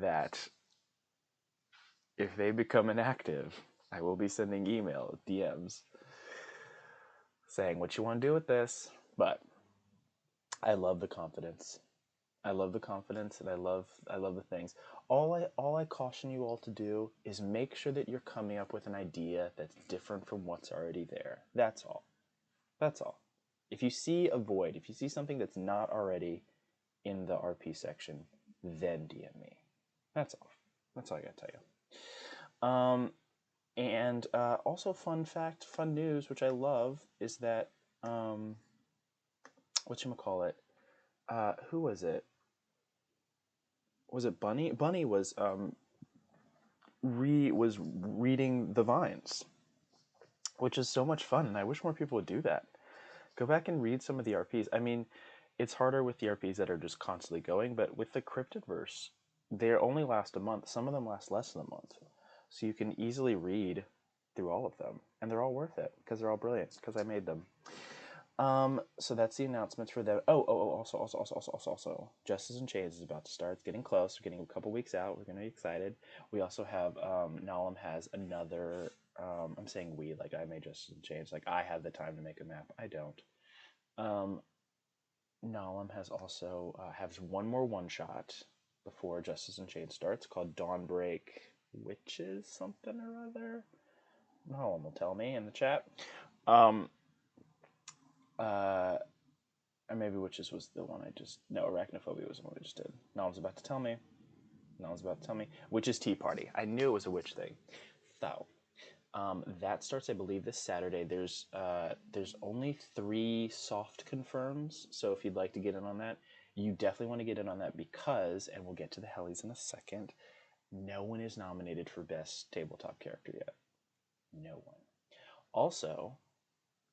that if they become inactive, I will be sending email DMs saying what you want to do with this. But I love the confidence. I love the confidence, and I love the things. All I caution you all to do is make sure that you're coming up with an idea that's different from what's already there. That's all. That's all. If you see a void, if you see something that's not already in the RP section, then DM me. That's all. That's all I gotta tell you. And also, fun fact, fun news, which I love, is that whatchamacallit, who was it? Was it Bunny? Bunny was was reading the Vines, which is so much fun, and I wish more people would do that. Go back and read some of the RPs. I mean, it's harder with the RPs that are just constantly going, but with the Cryptidverse, they only last a month. Some of them last less than a month. So you can easily read through all of them, and they're all worth it because they're all brilliant because I made them. So that's the announcements for them. Also, Justice in Chains is about to start. It's getting close. We're getting a couple weeks out. We're going to be excited. We also have, Nalum has another, I'm saying we, like I made Justice in Chains. Like I have the time to make a map. I don't. Nalum has also, has one more one-shot before Justice in Chains starts called Dawnbreak Witches something or other. Nalum will tell me in the chat. Or maybe Witches was the one I just... No, Arachnophobia was the one I just did. Nolan's about to tell me. Witches Tea Party. I knew it was a witch thing. So, that starts, I believe, this Saturday. There's only 3 soft confirms, so if you'd like to get in on that, you definitely want to get in on that because, and we'll get to the Hellies in a second, no one is nominated for Best Tabletop Character yet. No one. Also,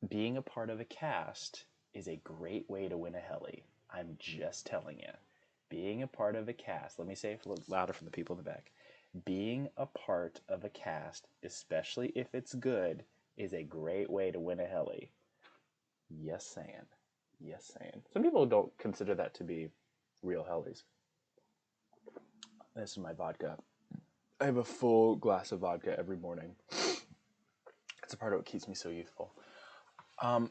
being a part of a cast is a great way to win a Helly. I'm just telling you. Being a part of a cast, let me say it a little louder from the people in the back. Being a part of a cast, especially if it's good, is a great way to win a Helly. Yes, saying. Yes, saying. Some people don't consider that to be real Hellies. This is my vodka. I have a full glass of vodka every morning. It's a part of what keeps me so youthful. Some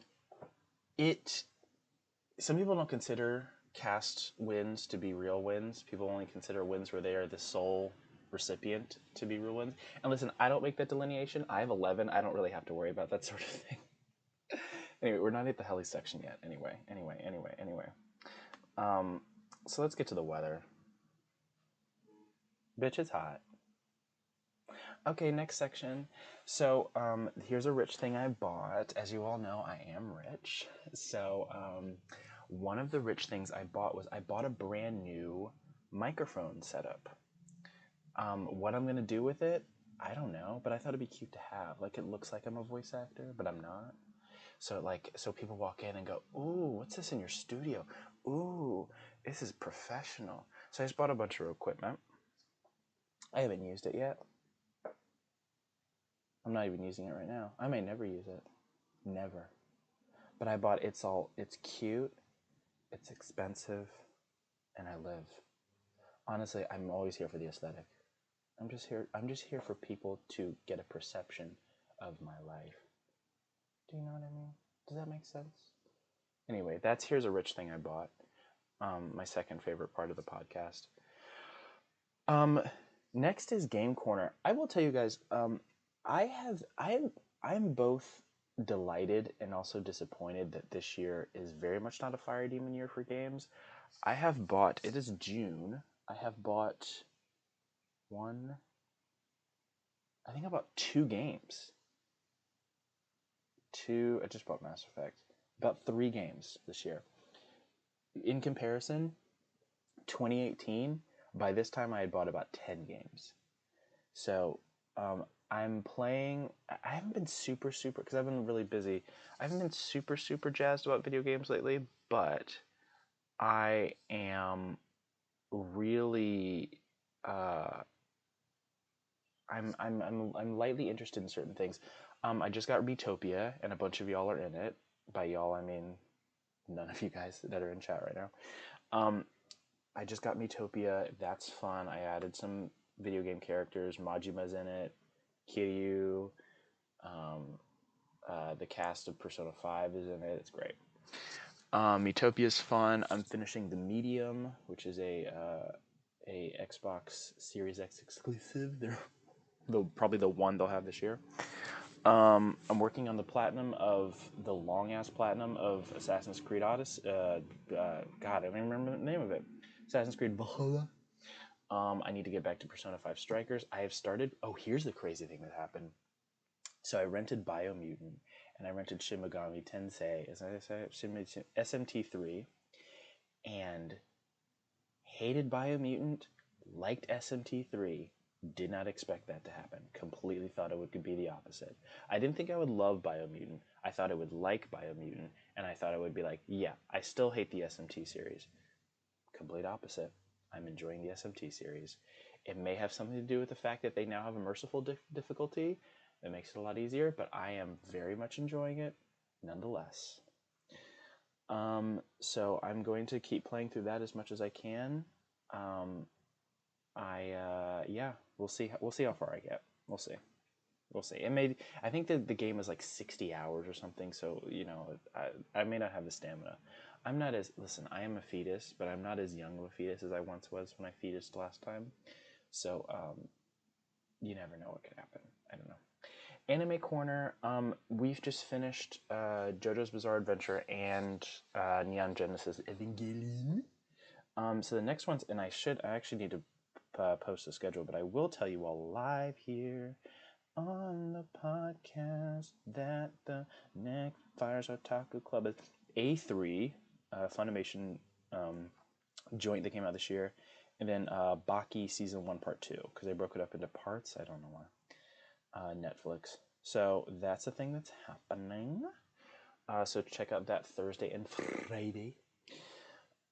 people don't consider cast wins to be real wins. People only consider wins where they are the sole recipient to be real wins. And listen, I don't make that delineation. I have 11. I don't really have to worry about that sort of thing. Anyway, we're not at the Helly section yet. Anyway. So let's get to the weather. Bitch, it's hot. Okay, next section. So, here's a rich thing I bought. As you all know, I am rich. So, one of the rich things I bought was I bought a brand new microphone setup. What I'm going to do with it, I don't know, but I thought it'd be cute to have. Like, it looks like I'm a voice actor, but I'm not. So people walk in and go, ooh, what's this in your studio? Ooh, this is professional. So I just bought a bunch of equipment. I haven't used it yet. I'm not even using it right now. I may never use it. Never. But I bought it's cute, it's expensive, and I live. Honestly, I'm always here for the aesthetic. I'm just here for people to get a perception of my life. Do you know what I mean? Does that make sense? Anyway, here's a rich thing I bought. My second favorite part of the podcast. Next is Game Corner. I will tell you guys, I'm both delighted and also disappointed that this year is very much not a Fire Demon year for games. It is June. I have bought I bought 2 games. I just bought Mass Effect. About 3 games this year. In comparison, 2018, by this time I had bought about 10 games. So, I'm playing. I haven't been super, because I've been really busy. I haven't been super jazzed about video games lately, but I am really. I'm lightly interested in certain things. I just got Retopia, and a bunch of y'all are in it. By y'all, I mean none of you guys that are in chat right now. I just got Miitopia. That's fun. I added some video game characters. Majima's in it. Kiryu. Um, the cast of Persona 5 is in it. It's great. Miitopia is fun. I'm finishing The Medium, which is a Xbox Series X exclusive. They're probably the one they'll have this year. I'm working on the long ass platinum of Assassin's Creed Odyssey. God, I don't even remember the name of it. Assassin's Creed Valhalla. I need to get back to Persona 5 Strikers. I have started. Oh, here's the crazy thing that happened. So I rented Biomutant and I rented Shin Megami Tensei, as I say, SMT3, and hated Biomutant, liked SMT3, did not expect that to happen. Completely thought it would be the opposite. I didn't think I would love Biomutant. I thought I would like Biomutant, and I thought I would be like, yeah, I still hate the SMT series. Complete opposite. I'm enjoying the SMT series. It may have something to do with the fact that they now have a merciful difficulty that makes it a lot easier, but I am very much enjoying it nonetheless. So I'm going to keep playing through that as much as I can. Yeah, we'll see. We'll see how far I get. We'll see. We'll see. I think that the game is like 60 hours or something. So I may not have the stamina. I'm not as listen. I am a fetus, but I'm not as young of a fetus as I once was when I fetused last time. So you never know what could happen. I don't know. Anime Corner. We've just finished JoJo's Bizarre Adventure and Neon Genesis Evangelion. So the next one's, and I actually need to post a schedule, but I will tell you all live here on the podcast that the next Fires Otaku Club is A3, Funimation joint that came out this year, and then Baki Season 1 Part 2, because they broke it up into parts. I don't know why. Netflix. So that's a thing that's happening. So check out that Thursday and Friday.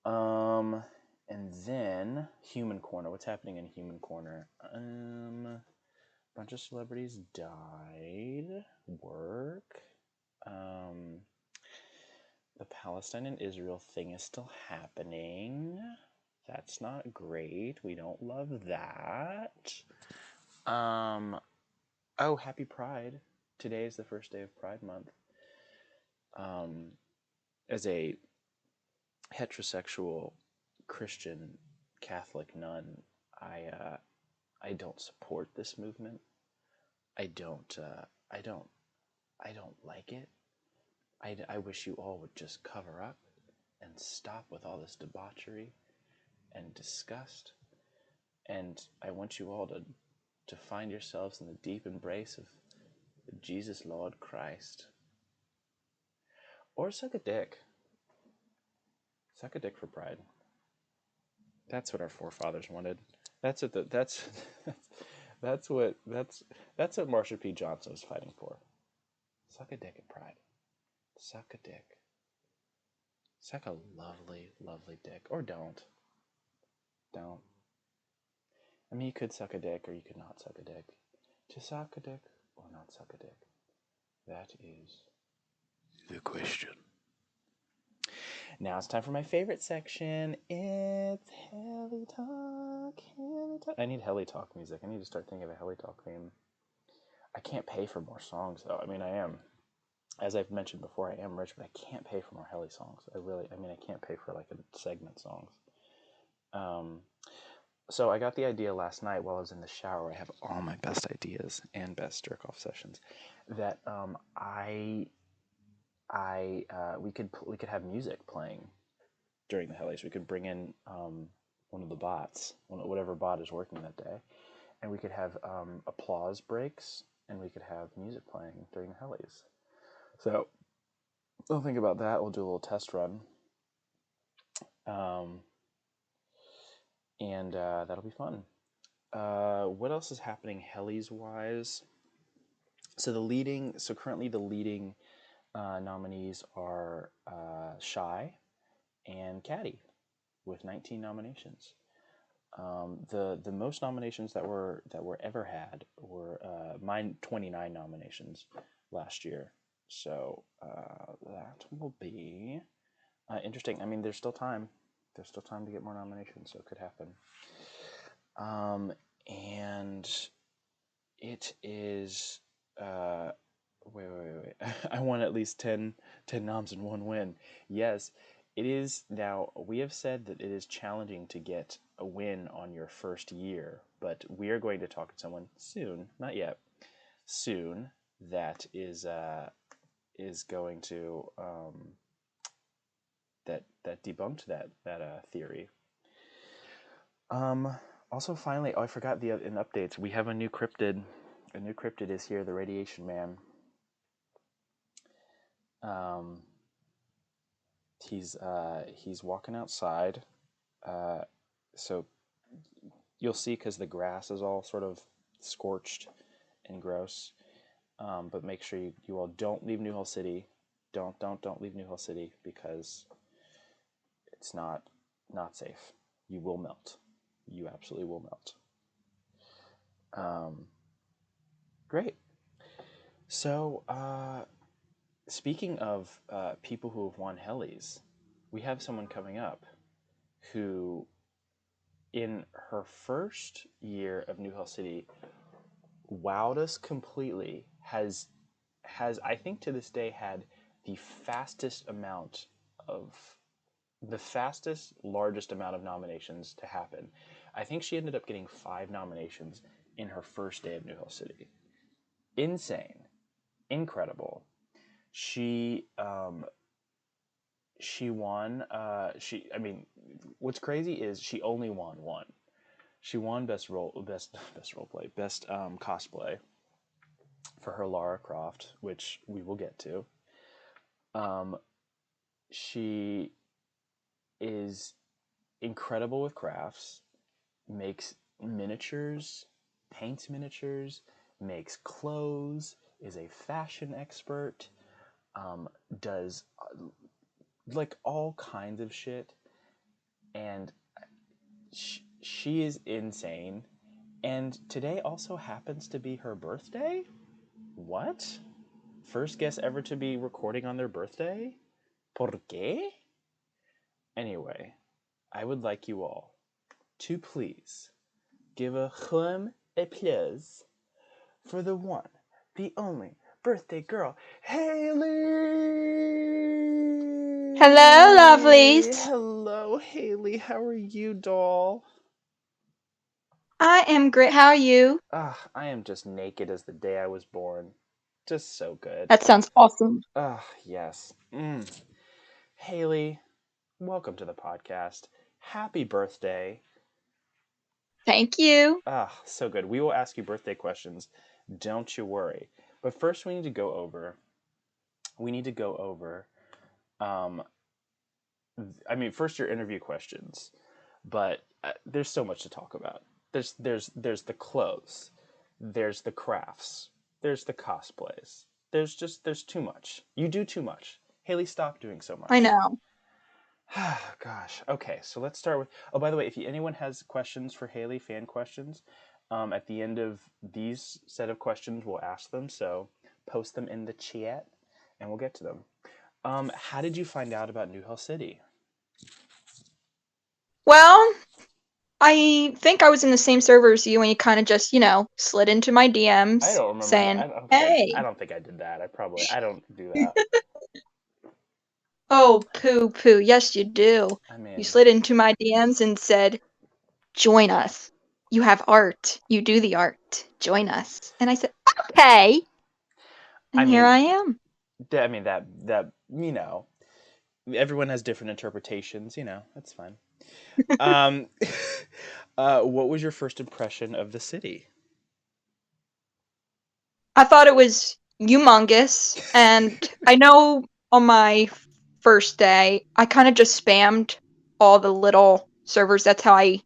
And then Human Corner. What's happening in Human Corner? A bunch of celebrities died. Work. The Palestine and Israel thing is still happening. That's not great. We don't love that. Oh, happy Pride. Today is the first day of Pride Month. As a heterosexual Christian Catholic nun, I don't support this movement. I don't like it. I wish you all would just cover up and stop with all this debauchery and disgust. And I want you all to find yourselves in the deep embrace of Jesus Lord Christ. Or suck a dick. Suck a dick for pride. That's what our forefathers wanted. That's what Marsha P. Johnson was fighting for. Suck a dick at pride. Suck a dick. Suck a lovely, lovely dick. Or don't. Don't. I mean, you could suck a dick or you could not suck a dick. To suck a dick or not suck a dick. That is the question. Now it's time for my favorite section. It's Heli Talk. Heli Talk. I need Heli Talk music. I need to start thinking of a Heli Talk theme. I can't pay for more songs, though. I mean, I am. As I've mentioned before, I am rich, but I can't pay for more Heli songs. I can't pay for like a segment songs. So I got the idea last night while I was in the shower. I have all my best ideas and best jerk-off sessions. That we could have music playing during the Helis. We could bring in one of the bots, whatever bot is working that day, and we could have applause breaks, and we could have music playing during the Helis. So we'll think about that. We'll do a little test run. And that'll be fun. What else is happening Helis wise? So currently the leading nominees are Shy and Caddy with 19 nominations. The most nominations that were ever had were mine 29 nominations last year. So that will be interesting. I mean, there's still time. there's still time to get more nominations, so it could happen. And it is wait. I won at least 10 noms and 1 win. Yes, it is. Now, we have said that it is challenging to get a win on your first year, but we are going to talk to someone soon, not yet, soon, that is going to that debunked that theory. Also, finally, I forgot in updates, we have a new cryptid. A new cryptid is here, the Radiation Man. He's walking outside. So you'll see, because the grass is all sort of scorched and gross. But make sure you all don't leave New Hill City. Don't leave New Hill City, because it's not safe. You will melt. You absolutely will melt. Great. So, speaking of people who have won Hellies, we have someone coming up who, in her first year of New Hill City, wowed us completely. Has I think to this day had the largest amount of nominations to happen. I think she ended up getting 5 nominations in her first day of New Hill City. Insane. Incredible. She won. What's crazy is she only won one. She won best cosplay for her Lara Croft, which we will get to. She is incredible with crafts, makes miniatures, paints miniatures, makes clothes, is a fashion expert, does like all kinds of shit, and she is insane. And today also happens to be her birthday? What? First guest ever to be recording on their birthday? ¿Por qué? Anyway, I would like you all to please give a hum applause for the one, the only birthday girl, Haylee! Hello, lovelies. Hello, Haylee. How are you, doll? I am great. How are you? I am just naked as the day I was born. Just so good. That sounds awesome. Yes. Haylee, welcome to the podcast. Happy birthday. Thank you. So good. We will ask you birthday questions. Don't you worry. But first we need to go over first your interview questions. But there's so much to talk about. There's the clothes. There's the crafts. There's the cosplays. There's too much. You do too much. Haylee, stop doing so much. I know. Gosh. Okay, so let's start with. Oh, by the way, if anyone has questions for Haylee, fan questions, at the end of these set of questions, we'll ask them. So post them in the chat, and we'll get to them. How did you find out about New Hill City? Well, I think I was in the same server as you, and you kind of just, slid into my DMs I don't remember. saying, I "Hey." don't think I did that. I don't do that. Oh, poo. Yes, you do. I You mean, slid into my DMs and said, "Join us. You have art. You do the art. Join us." And I said, "Okay." And here I am. that everyone has different interpretations. That's fine. Um, what was your first impression of the city? I thought it was humongous, and I know on my first day, I kind of just spammed all the little servers. That's how I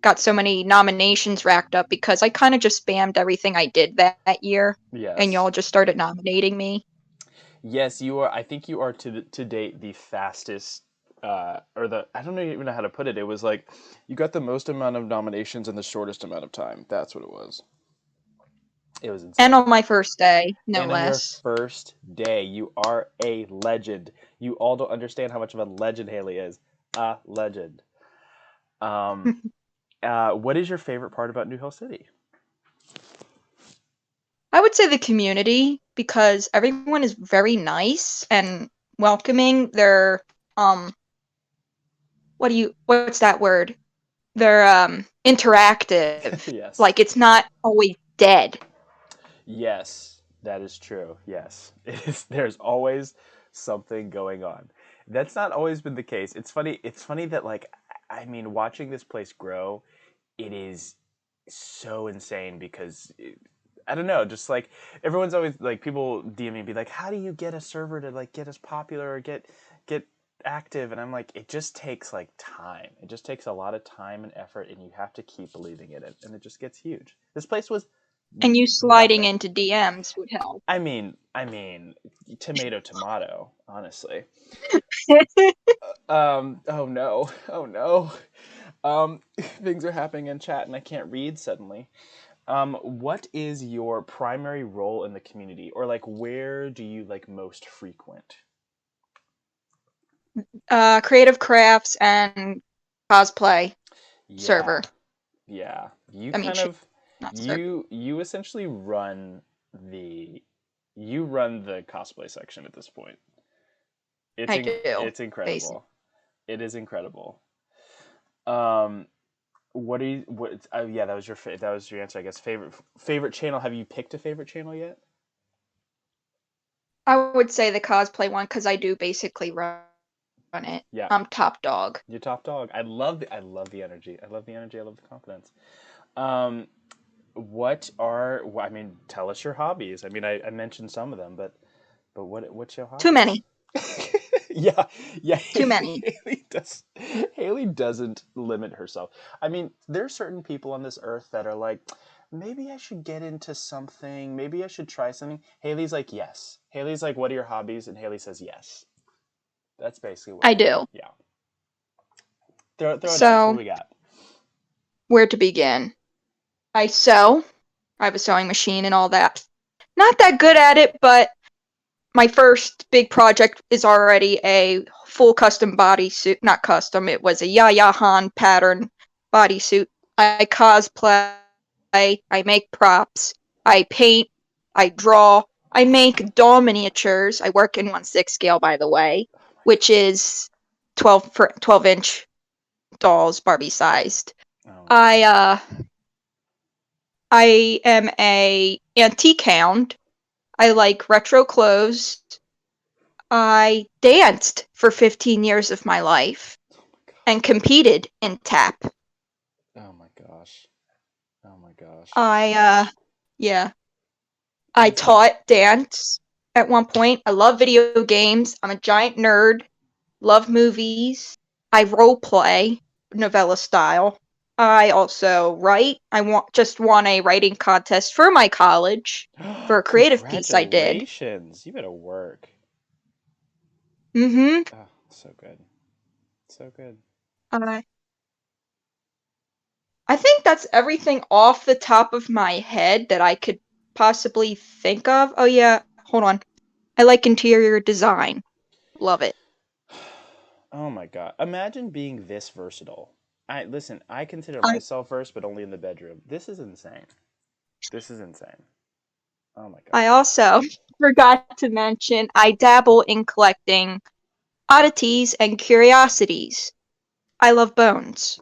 got so many nominations racked up, because I kind of just spammed everything I did that year, and Yes. y'all just started nominating me. Yes, you are. I think you are to date the fastest, I don't even know how to put it. It was like you got the most amount of nominations in the shortest amount of time. That's what it was. It was And insane. on my first day, no And on your less. first day, you are a legend. You all don't understand how much of a legend Haylee is. A legend. Um, what is your favorite part about New Hill City? I would say the community because everyone is very nice and welcoming. They're um what's that word? They're interactive. Yes. Like it's not always dead. Yes, that is true. Yes, it is. There's always something going on. That's not always been the case. It's funny. It's funny that like I mean, watching this place grow, it is so insane because I don't know. Just like everyone's always like people DM me and be like, "How do you get a server to like get as popular or get active?" And I'm like, it just takes like time. It just takes a lot of time and effort, and you have to keep believing in it, and it just gets huge. This place was And you sliding nothing. into DMs would help. I mean, tomato, tomato. Honestly. Oh no. Oh no. Things are happening in chat, and I can't read suddenly. What is your primary role in the community, or like where do you like most frequent? Creative crafts and cosplay Yeah, server. yeah. You I mean, kind of, not server. you essentially the, run the cosplay section at this point. I do, It's basically. incredible. It is incredible. Um, what do you what? Yeah, that was your answer, I guess. Favorite channel. Have you picked a favorite channel yet? I would say the cosplay one because I do basically run it. Yeah, I'm top dog. your top dog. I love the energy. I love the energy. I love the confidence. Um, I mean, tell us your hobbies. I mean, I mentioned some of them, but what's your Too hobbies? many. Yeah, yeah. Too many. Haley doesn't limit herself. I mean, there are certain people on this earth that are like, maybe I should get into something. Maybe I should try something. Haley's like, yes. Haley's like, what are your hobbies? And Haley says yes. That's basically what I Haley. do. Yeah. Throw it at us. What do So, we got? where to begin? I sew. I have a sewing machine and all that. Not that good at it, but my first big project is already a full custom bodysuit. Not custom, it was a Yaya Han pattern bodysuit. I cosplay, I make props, I paint, I draw, I make doll miniatures. I work in 1/6 scale, by the way, which is 12-inch dolls, Barbie sized. Oh my I gosh. I am a antique hound. I like retro clothes. I danced for 15 years of my life Oh my and gosh. competed in tap. Oh my gosh. Oh my gosh. I yeah, I Dancing. taught dance at one point. I love video games. I'm a giant nerd. Love movies. I role play novella style. I also write. Just won a writing contest for my college for a creative piece I did. Congratulations. You better work. Mhm. Oh, so good. So good. I I think that's everything off the top of my head that I could possibly think of. Oh yeah, hold on. I like interior design. Love it. Oh my god. Imagine being this versatile. I consider I myself versed, but only in the bedroom. This is insane. This is insane. Oh my I gosh. also forgot to mention I dabble in collecting oddities and curiosities. I love bones.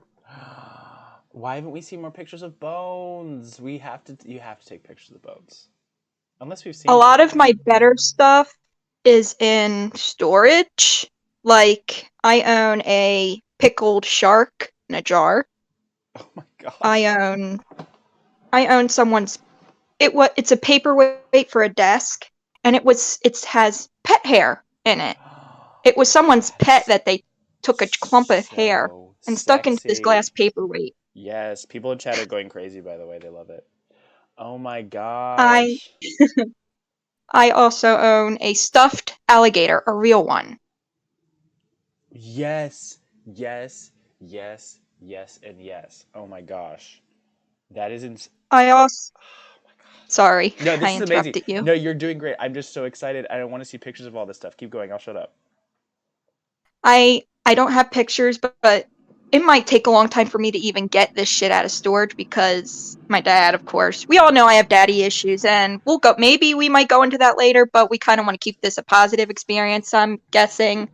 Why haven't we seen more pictures of bones? You have to take pictures of bones. Unless we've A seen them. lot of my better stuff is in storage. Like I own a pickled shark in a jar. Oh my gosh. I own I own someone's it's a paperweight for a desk and it has pet hair in it. It was someone's That pet is that they took a clump of hair so and stuck into this glass sexy. paperweight. Yes, people in chat are going crazy, by the way. They love it. Oh my I gosh. I also own a stuffed alligator, a real one. Yes, yes, yes, yes, and yes. Oh my gosh. That is ins. I also Oh my gosh. sorry, No, I this is amazing. interrupted you. No, you're doing great. I'm just so excited. I don't want to see pictures of all this stuff. Keep going. I'll shut up. I don't have pictures, but it might take a long time for me to even get this shit out of storage because my dad, of course, we all know I have daddy issues, and maybe we might go into that later, but we kind of want to keep this a positive experience, I'm guessing.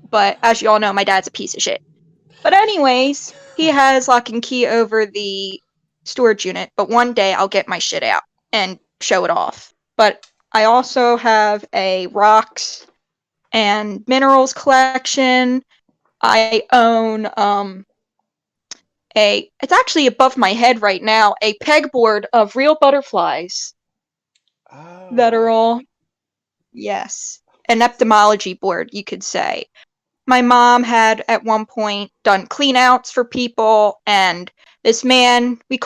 But as you all know, my dad's a piece of shit. But anyways, he has lock and key over the storage unit, but one day I'll get my shit out and show it off. But I also have a rocks and minerals collection. I own it's actually above my head right now, a pegboard of real butterflies that are Oh. all, yes, an entomology board, you could say. My mom had at one point done clean outs for people, and this man, we'll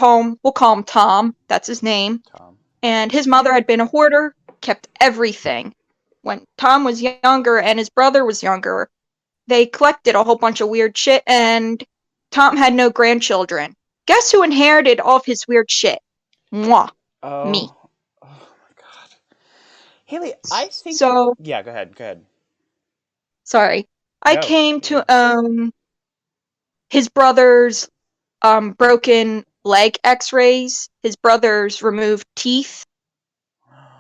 call him Tom, that's his name, Tom. and his mother had been a hoarder, kept everything. When Tom was younger and his brother was younger, they collected a whole bunch of weird shit, and Tom had no grandchildren. Guess who inherited all of his weird shit? Moi. Me. Oh. Oh my god. Haley, I think you. So, Yeah, go ahead. Go ahead. sorry. I No, came you're to good. own his brother's broken leg x-rays, his brother's removed teeth.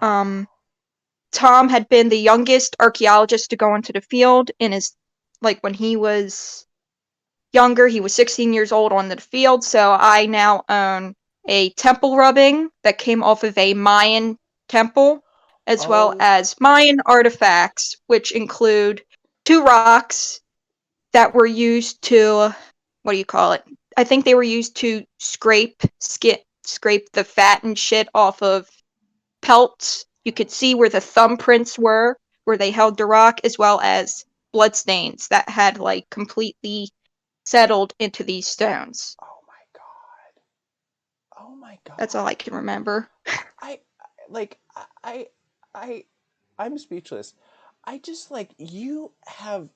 Um, Tom had been the youngest archaeologist to go into the field in his, like, when he was younger, he was 16 years old on the field, so I now own a temple rubbing that came off of a Mayan temple, as well Oh. as Mayan artifacts, which include two rocks that were used to, what do you call it? I think they were used to scrape the fat and shit off of pelts. You could see where the thumbprints were, where they held the rock, as well as bloodstains that had like completely settled into these stones. Oh my god. Oh my That's all god. I can remember. I like I I I'm speechless. I just like you have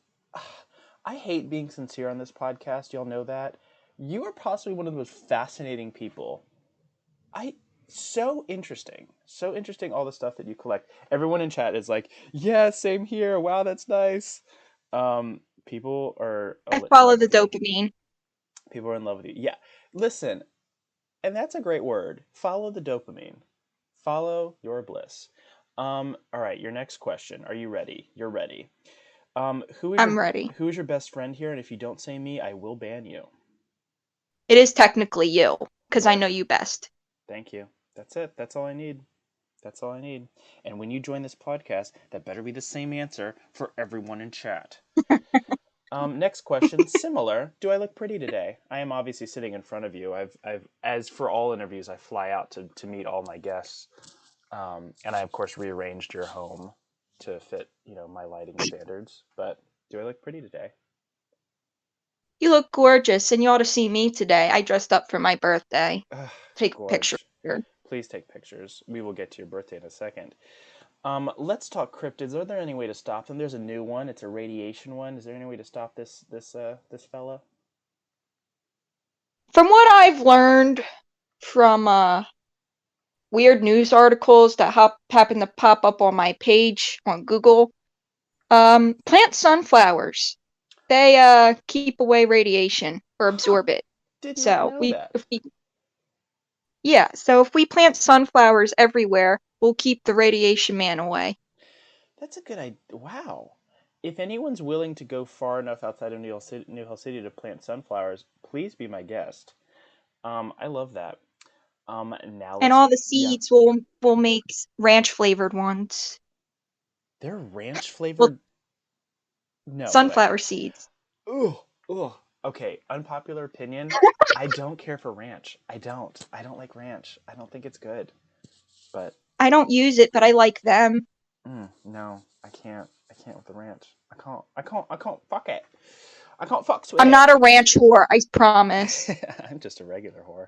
I hate being sincere on this podcast. Y'all know that. You are possibly one of the most fascinating people. I so interesting. So interesting all the stuff that you collect. Everyone in chat is like, "Yeah, same here. Wow, that's nice." People are I in follow love the with you. dopamine. People are in love with you. Yeah. Listen, and that's a great word. Follow the dopamine. Follow your bliss. All right, your next question. Are you ready? You're ready. I'm ready. Who is your best friend here? And if you don't say me, I will ban you. It is technically you, because I What? know you best. Thank you. That's it. That's all I need. That's all I need. And when you join this podcast, that better be the same answer for everyone in chat. Next question, similar. Do I look pretty today? I am obviously sitting in front of you. As for all interviews, I fly out to meet all my guests. And I, of course, rearranged your home to fit, my lighting standards. But do I look pretty today? You look gorgeous, and you ought to see me today. I dressed up for my birthday. Ugh, Take a picture. gorge. Please take pictures. We will get to your birthday in a second. Let's talk cryptids. Are there any way to stop them? There's a new one. It's a radiation one. Is there any way to stop this fella? From what I've learned from weird news articles that happen to pop up on my page on Google, plant sunflowers. They keep away radiation or Huh. absorb it. Did not So know that. if we plant sunflowers everywhere, we'll keep the radiation man away. That's a good idea. Wow. If anyone's willing to go far enough outside of New Hill City to plant sunflowers, please be my guest. I love that. Now And let's. all the Yeah. seeds will make ranch flavored ones. They're ranch Well, flavored. No, go ahead. sunflower seeds. Ugh. Ugh. Okay, unpopular opinion. I don't care for ranch. I don't. I don't like ranch. I don't think it's good. But I don't use it, but I like them. no, I can't. I can't with the ranch. I can't. I can't. I can't fuck it. I can't fucks with I'm it. not a ranch whore, I promise. I'm just a regular whore.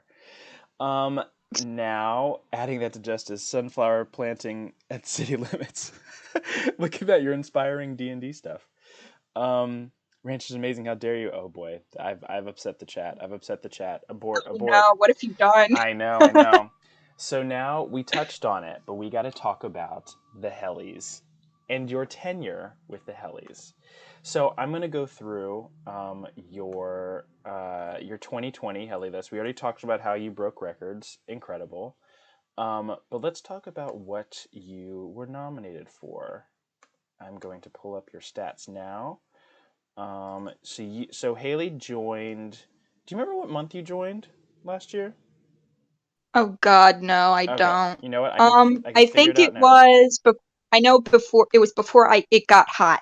Um, Now adding that to justice, sunflower planting at city limits. Look at that, you're inspiring D&D stuff. Ranch is amazing. How dare you? Oh boy, I've upset the chat. I've upset the chat. Abort, Oh abort. no, what have you done? I know, I know. So now we touched on it, but we got to talk about the Hellies and your tenure with the Hellies. So I'm gonna go through your 2020 Heli list. We already talked about how you broke records, incredible. But let's talk about what you were nominated for. I'm going to pull up your stats now. So Haylee joined. Do you remember what month you joined last year? Oh God, no, I Okay, don't. you know what? I can I figure it think out it now. was, I know before it was before it got hot.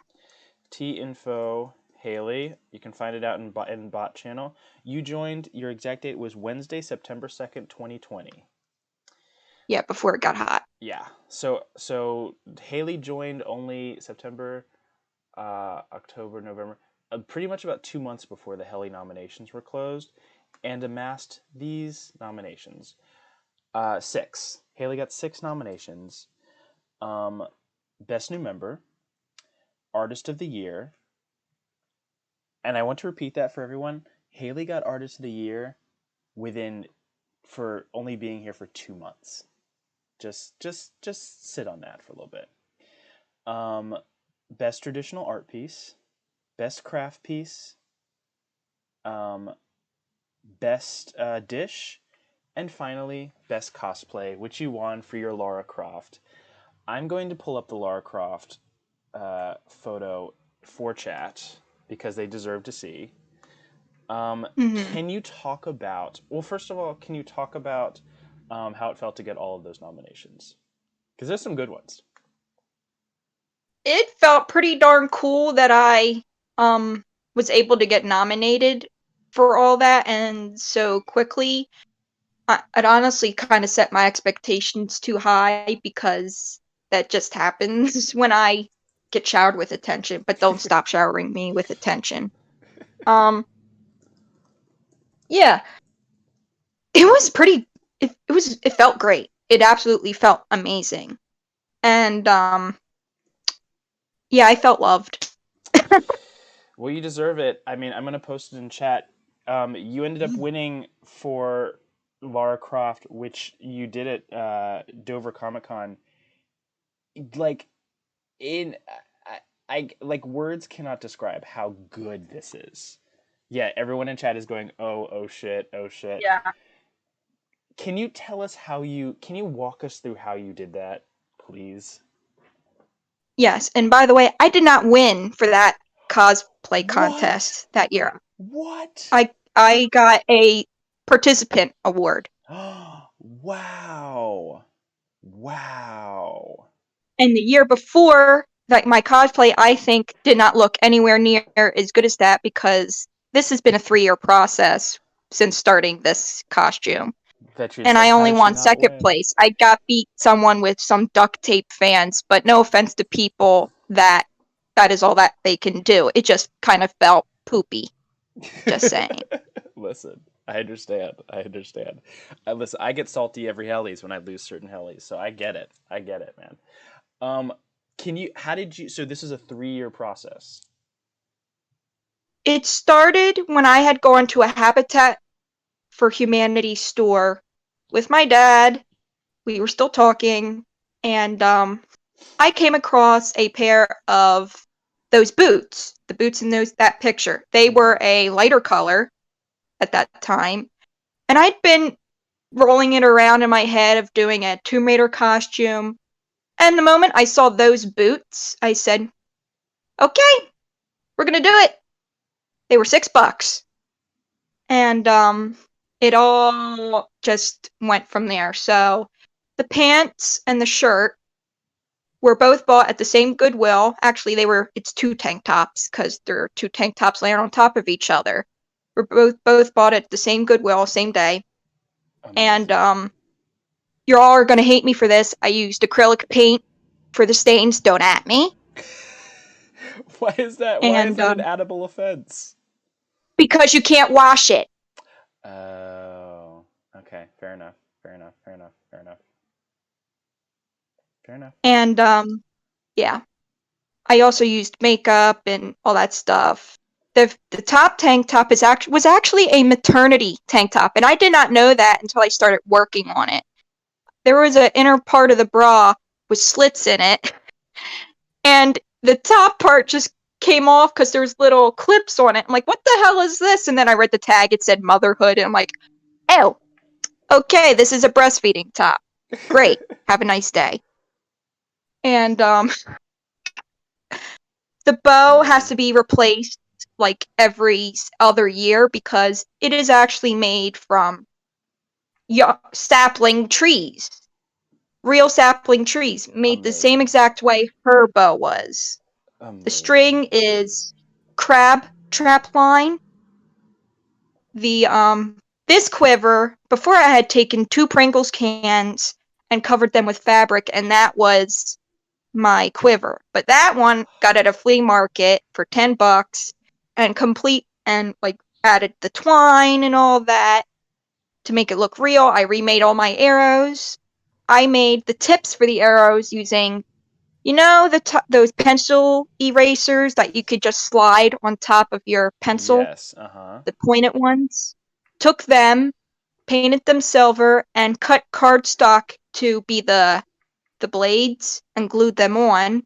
T info Haley. You can find it out in bot channel. You joined. Your exact date was Wednesday, September 2nd, 2020. Yeah, before it got hot. Yeah. So Haley joined only September, October, November, pretty much about 2 months before the Heli nominations were closed, and amassed these nominations. Six. Haley got six nominations. Um, Best New Member, Artist of the Year, and I want to repeat that for everyone. Haley got Artist of the Year within for only being here for 2 months. Just sit on that for a little bit. Um, Best traditional art piece, best craft piece, um, best dish, and finally best cosplay, which you won for your Lara Croft. I'm going to pull up the Lara Croft photo for chat because they deserve to see. Hmm. Can you talk about? Well, first of all, can you talk about how it felt to get all of those nominations? Because there's some good ones. It felt pretty darn cool that I um was able to get nominated for all that and so quickly. It honestly kind of set my expectations too high because that just happens when I get showered with attention, but don't stop showering me with attention. Um, yeah, it was pretty. It felt great. It absolutely felt amazing, and yeah, I felt loved. Well, you deserve it. I mean, I'm gonna post it in chat. You ended up winning for Lara Croft, which you did at Dover Comic Con. Like in, I like words cannot describe how good this is. Yeah, everyone in chat is going, oh shit, oh shit. Yeah. Can you tell us how you? Can you walk us through how you did that, please? Yes, and by the way, I did not win for that cosplay What? contest that year. What? I got a participant award. Wow. Wow. And the year before, like my cosplay, I think did not look anywhere near as good as that because this has been a 3-year process since starting this costume. And So I how only did you won not second win? place. I got beat someone with some duct tape fans, but no offense to people that is all that they can do. It just kind of felt poopy. Just saying. Listen, I understand. I understand. Listen, I get salty every Hellies when I lose certain Hellies, so I get it. I get it, man. Um, can you? How did you? So this is a 3-year process. It started when I had gone to a Habitat for Humanity store with my dad. We were still talking, and I came across a pair of those boots, the boots in that picture. They Mm-hmm. were a lighter color at that time, and I'd been rolling it around in my head of doing a Tomb Raider costume. And the moment I saw those boots, I said, "Okay, we're gonna do it." They were $6, and it all just went from there. So the pants and the shirt were both bought at the same Goodwill. Actually, it's two tank tops because there are two tank tops laying on top of each other. We're both bought at the same Goodwill, same day. And Amazing. you're all are gonna hate me for this. I used acrylic paint for the stains. Don't at me. Why is that? Why is And that an edible offense? because you can't wash it. Oh, okay. Fair enough. Fair enough. Fair enough. Fair enough. Fair enough. And yeah, I also used makeup and all that stuff. The top tank top was actually a maternity tank top, and I did not know that until I started working on it. There was an inner part of the bra with slits in it, and the top part just came off because there's little clips on it. I'm like, what the hell is this? And then I read the tag. It said motherhood. And I'm like, oh, okay, this is a breastfeeding top. Great. Have a nice day. And the bow has to Amazing. be replaced like every other year because it is actually made from sapling trees. Real sapling trees made the same Amazing. exact way her bow was. The Amazing. string is crab trap line. The this quiver, before I had taken 2 Pringles cans and covered them with fabric, and that was my quiver. But that one got at a flea market for $10 and complete and like added the twine and all that to make it look real. I remade all my arrows. I made the tips for the arrows using, those pencil erasers that you could just slide on top of your pencil, Yes. Uh-huh. the pointed ones. Took them, painted them silver, and cut cardstock to be the blades and glued them on.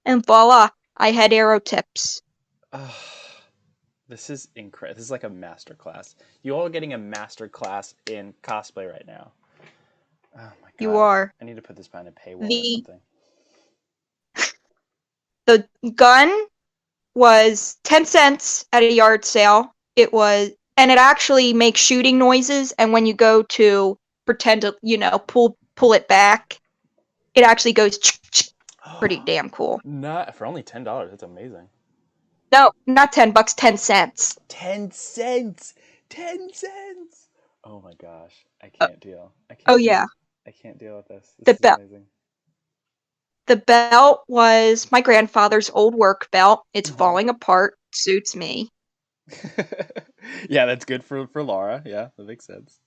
And voila, I had arrow tips. Ugh, this is incredible. This is like a master class. You all are getting a master class in cosplay right now. Oh my You god. are. I need to put this behind a paywall or The something. the gun was 10 cents at a yard sale. And it actually makes shooting noises. And when you go to pretend to, pull it back, it actually goes pretty damn cool. Not for only $10. That's amazing. No, not $10, 10 cents. 10 cents. 10 cents. Oh my gosh. I Uh, can't deal. I oh, can't yeah. deal. I can't deal with this. The This is belt. amazing. The belt was my grandfather's old work belt. It's Mhm. falling apart. Suits me. Yeah, that's good for Laura. Yeah, that makes sense.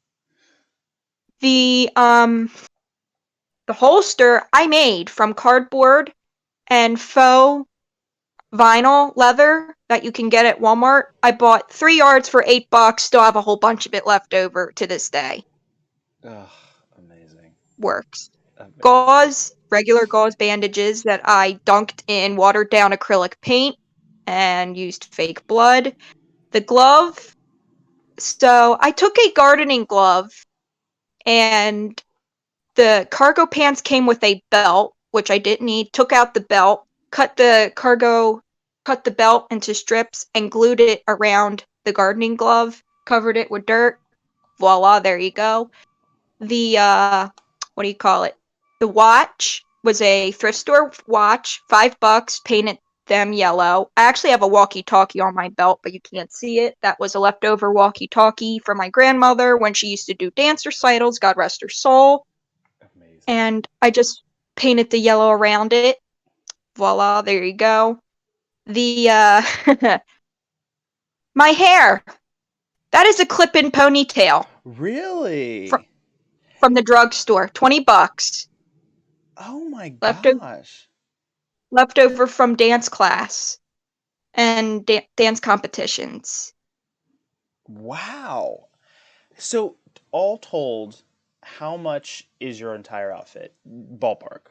The the holster I made from cardboard and faux vinyl leather that you can get at Walmart. I bought 3 yards for $8. Still have a whole bunch of it left over to this day. Ugh, amazing. Works. Amazing. Gauze, regular gauze bandages that I dunked in watered down acrylic paint and used fake blood. The glove. So I took a gardening glove and the cargo pants came with a belt, which I didn't need. Took out the belt, cut the belt into strips, and glued it around the gardening glove. Covered it with dirt. Voila, there you go. The what do you call it? The watch was a thrift store watch, $5. Painted them yellow. I actually have a walkie-talkie on my belt, but you can't see it. That was a leftover walkie-talkie from my grandmother when she used to do dance recitals. God rest her soul. Amazing. And I just painted the yellow around it. Voila, there you go. The my hair. That is a clip-in ponytail from Really? from the drugstore. $20. Oh my Leftover gosh. leftover from dance class and dance competitions. Wow. So, all told, how much is your entire outfit? Ballpark.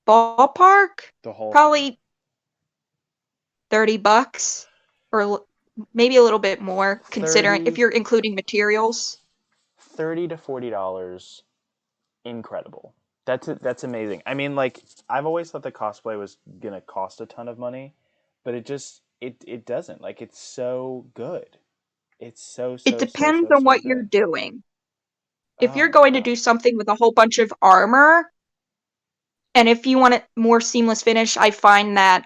Ballpark? The whole thing. Probably $30 or maybe a little bit more considering if 30 you're including materials. 30 to $40. Incredible. That's amazing. I mean, like, I've always thought that cosplay was gonna cost a ton of money, but it doesn't. Like, it's so good. It's so It so so depends so on so what you're good. doing. If Oh you're my going to do gosh. something with a whole bunch of armor, and if you want a more seamless finish, I find that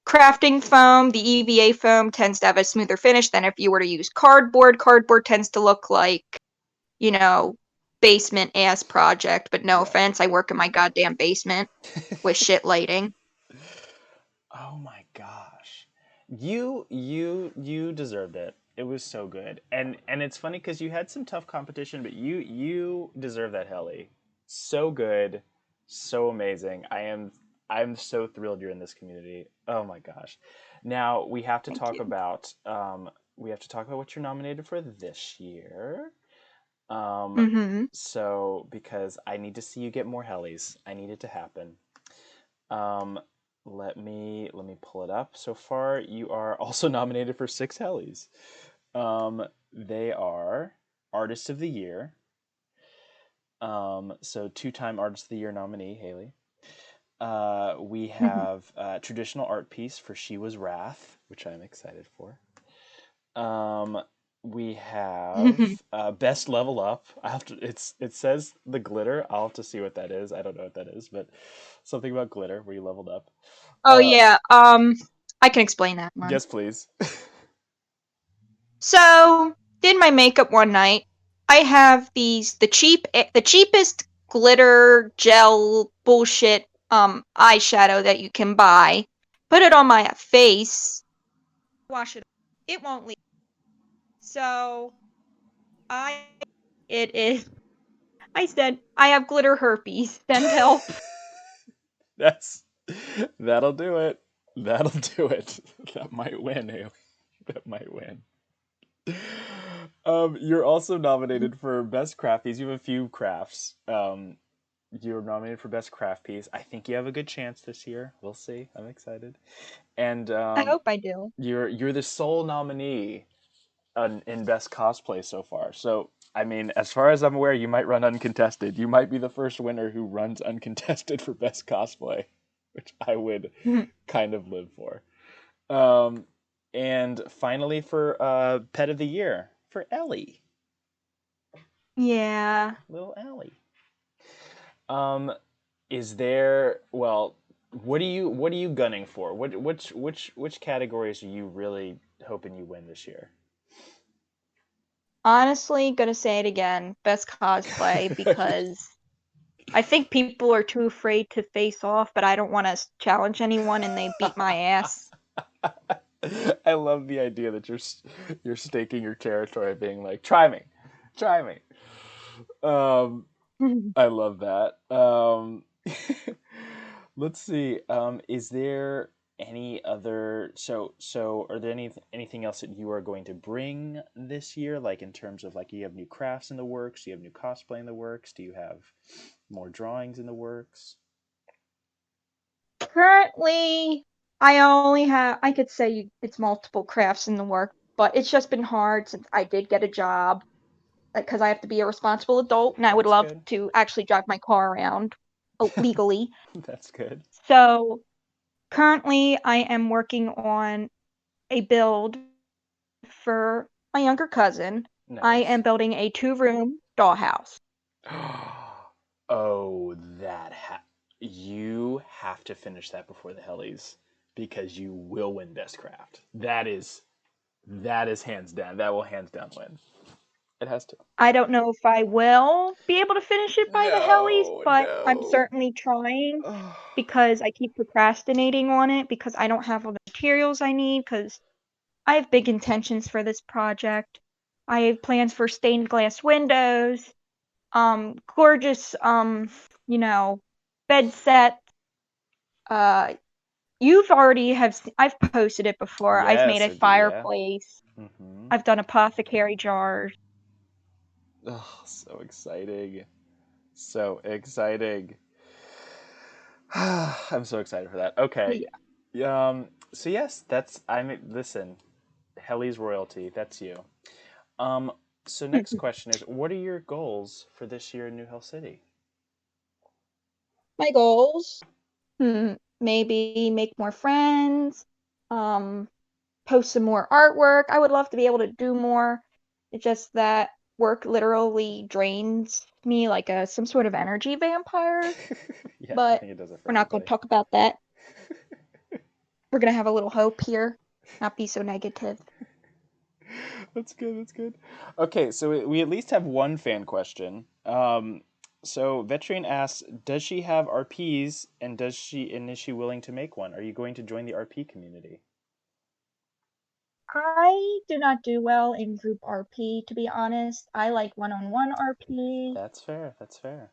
crafting foam, the EVA foam, tends to have a smoother finish than if you were to use cardboard. Cardboard tends to look like, you know, basement ass project, but no Yeah. offense, I work in my goddamn basement with shit lighting. Oh my gosh. You deserved it. It was so good. And it's funny cuz you had some tough competition, but you deserve that, Helly. So good. So amazing. I'm so thrilled you're in this community. Oh my gosh. Now, Thank you. we have to talk about what you're nominated for this year. Um Mm-hmm. so because I need to see you get more Hellys. I need it to happen. Um let me pull it up. So far, you are also nominated for 6 Hellies. They are Artist of the Year. So two-time Artist of the Year nominee, Haley. We have traditional art piece for She Was Wrath, which I'm excited for. Um, we have best level up. I have to. It says the glitter. I'll have to see what that is. I don't know what that is, but something about glitter where you leveled up. Oh Uh, yeah, I can explain that one. yes, please. So, did my makeup one night. I have the cheapest glitter gel bullshit eyeshadow that you can buy. Put it on my face. Wash it. It won't leave. So, I it is I said I have glitter herpes. Send help. That's that'll do it. That'll do it. That might win, Haley. That might win. You're also nominated for best craft piece. You have a few crafts. You're nominated for best craft piece. I think you have a good chance this year. We'll see. I'm excited. And I hope I do. you're the sole nominee in best cosplay so far. So I mean, as far as I'm aware, you might run uncontested. You might be the first winner who runs uncontested for best cosplay, which I would kind of live for. Um, and finally, for pet of the year for Ellie, Yeah. little Ellie. Um, is there? Well, what are you gunning for? Which categories are you really hoping you win this year? Honestly, gonna say it again. Best cosplay because I think people are too afraid to face off, but I don't want to challenge anyone and they beat my ass. I love the idea that you're staking your territory, being like, "Try me, try me." Um, I love that. Let's see. Is there any other? So, are there anything else that you are going to bring this year? Like in terms of like, you have new crafts in the works? Do you have new cosplay in the works? Do you have more drawings in the works? Currently, I could say it's multiple crafts in the work, but it's just been hard since I did get a job, because I have to be a responsible adult and I would That's love good. to actually drive my car around legally. That's good. So currently, I am working on a build for my younger cousin. I am Nice. building a 2-room dollhouse. Oh, you have to finish that before the Hellies because you will win Best Craft. That is hands down. That will hands down win. It has to. I don't know if I will be able to finish it by the Hellies, No, but I'm no. certainly trying Oh, because I keep procrastinating on it because I don't have all the materials I need because I have big intentions for this project. I have plans for stained glass windows, gorgeous, you know, bed set. Uh, you've already I've posted it before. I've made yes, a yeah. fireplace. Mm-hmm. I've done apothecary jars. Oh, so exciting. So exciting. I'm so excited for that. Okay. Yeah. So yes, listen, Helly's royalty, that's you. Um, so next question is, what are your goals for this year in New Hill City? My goals. Maybe make more friends. Um, post some more artwork. I would love to be able to do more. It's just that work literally drains me like a some sort of energy vampire. Yeah, I But think it does it for we're not going to everybody. talk about that. We're going to have a little hope here, not be so negative. That's good. That's good. Okay, so we at least have one fan question. So Veteran asks, does she have RPs, and is she willing to make one? Are you going to join the RP community? I do not do well in group RP, to be honest. I like one-on-one RP. That's fair. That's fair.